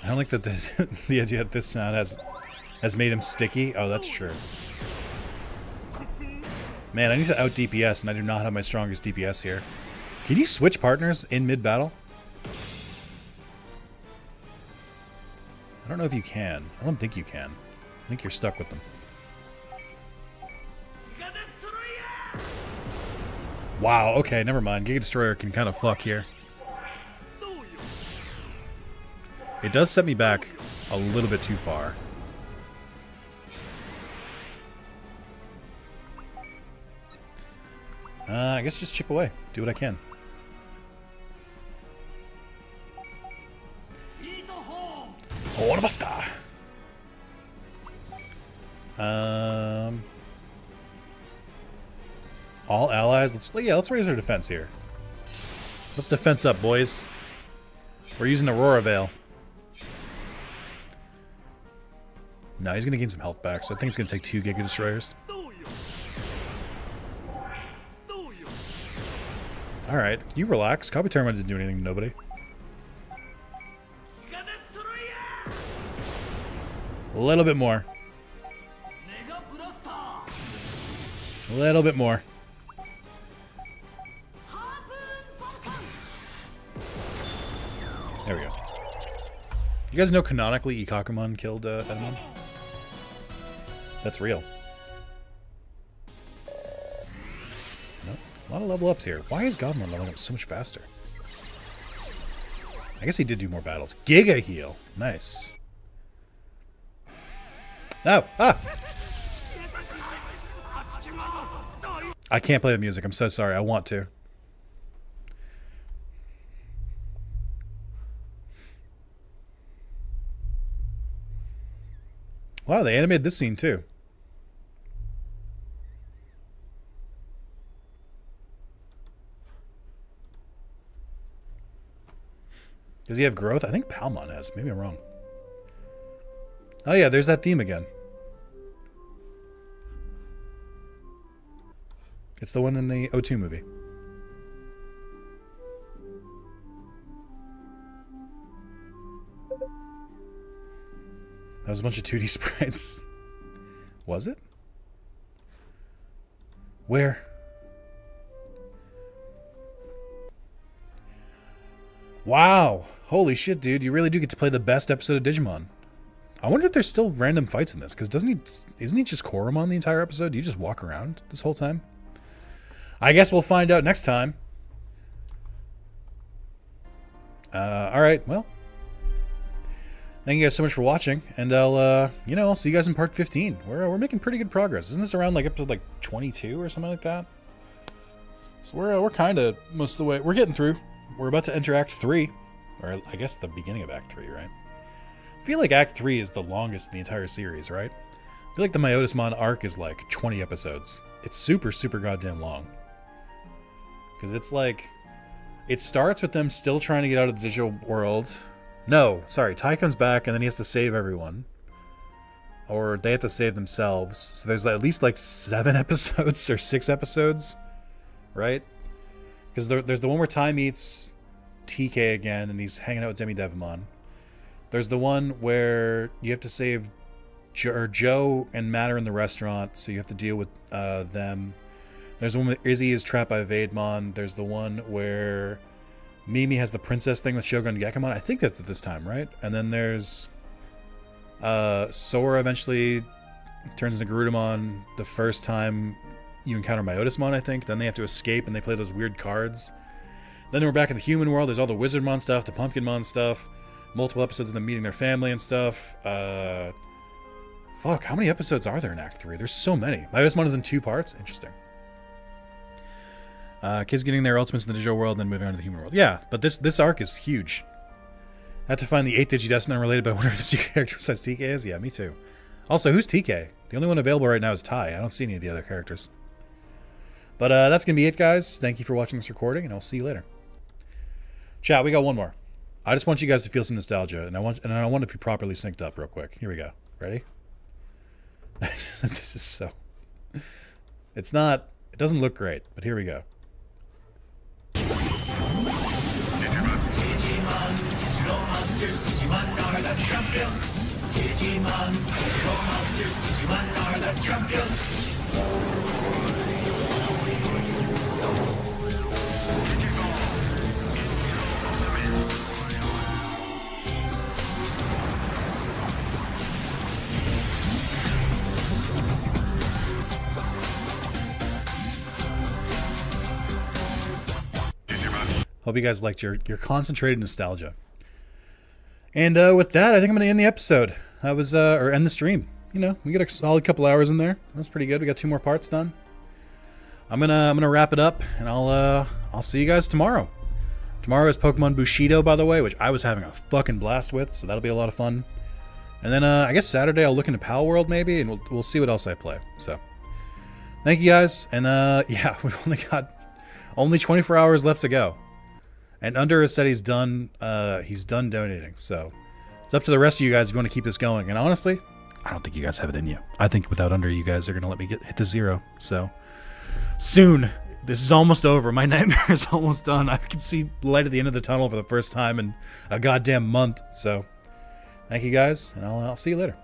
I don't like that the idea that this sound has made him sticky. Oh, that's true. Man, I need to out DPS, and I do not have my strongest DPS here. Can you switch partners in mid-battle? I don't know if you can. I don't think you can. I think you're stuck with them. Wow, okay, never mind. Giga Destroyer can kind of fuck here. It does set me back a little bit too far. I guess just chip away. Do what I can. Oh, basta! All allies. Let's raise our defense here. Let's defense up, boys. We're using Aurora Veil. No, he's gonna gain some health back, so I think it's gonna take 2 Giga Destroyers. Alright, you relax. Kabutorimon doesn't do anything to nobody. A little bit more. A little bit more. There we go. You guys know canonically Ikakumon killed Vademon? That's real. Nope. A lot of level ups here. Why is Godmon leveling up so much faster? I guess he did do more battles. Giga heal. Nice. No! Ah! I can't play the music. I'm so sorry. I want to. Wow, they animated this scene too. Does he have growth? I think Palmon has. Maybe I'm wrong. Oh yeah, there's that theme again. It's the one in the O2 movie. That was a bunch of 2D sprites. Was it? Where? Wow. Holy shit, dude. You really do get to play the best episode of Digimon. I wonder if there's still random fights in this, because isn't he just Koromon the entire episode? Do you just walk around this whole time? I guess we'll find out next time. Alright, well. Thank you guys so much for watching, and I'll see you guys in part 15. We're making pretty good progress. Isn't this around like episode like 22 or something like that? So we're kind of most of the way. We're getting through. We're about to enter Act 3, or I guess the beginning of Act 3, right? I feel like Act 3 is the longest in the entire series, right? I feel like the Myotismon arc is like 20 episodes. It's super, super goddamn long. Because it's like, it starts with them still trying to get out of the digital world. No, sorry, Ty comes back and then he has to save everyone. Or they have to save themselves. So there's at least like 7 episodes or 6 episodes, right? Because there's the one where Ty meets TK again and he's hanging out with Demi Devamon. There's the one where you have to save Joe and Matt are in the restaurant, so you have to deal with them. There's the one where Izzy is trapped by Vademon. There's the one where Mimi has the princess thing with Shogun Gekamon. I think that's at this time, right? And then there's Sora eventually turns into Garudamon the first time you encounter Myotismon, I think. Then they have to escape and they play those weird cards. Then we're back in the human world. There's all the Wizardmon stuff, the Pumpkinmon stuff, multiple episodes of them meeting their family and stuff. Fuck, how many episodes are there in Act 3? There's so many. Myotismon is in 2 parts? Interesting. Kids getting their ultimates in the digital world and then moving on to the human world. Yeah, but this arc is huge. I have to find the 8th Digidestin unrelated by whatever the character besides TK is? Yeah, me too. Also, who's TK? The only one available right now is Ty. I don't see any of the other characters. But that's going to be it, guys. Thank you for watching this recording, and I'll see you later. Chat, we got one more. I just want you guys to feel some nostalgia, and I want to be properly synced up real quick. Here we go. Ready? This is so... It doesn't look great, but here we go. Digimon are the champions. Digimon, digital monsters, Digimon are the champions. Hope you guys liked your concentrated nostalgia. And with that, I think I'm going to end the episode. That was, or end the stream. You know, we got a solid couple hours in there. That was pretty good. We got 2 more parts done. I'm gonna wrap it up, and I'll see you guys tomorrow. Tomorrow is Pokemon Bushido, by the way, which I was having a fucking blast with, so that'll be a lot of fun. And then I guess Saturday I'll look into Pal World maybe, and we'll see what else I play. So, thank you guys, and yeah, we've only 24 hours left to go. And Under has said he's done donating, so it's up to the rest of you guys if you want to keep this going. And honestly, I don't think you guys have it in you. I think without Under, you guys are going to let me hit the 0. So, soon. This is almost over. My nightmare is almost done. I can see light at the end of the tunnel for the first time in a goddamn month. So, thank you guys, and I'll see you later.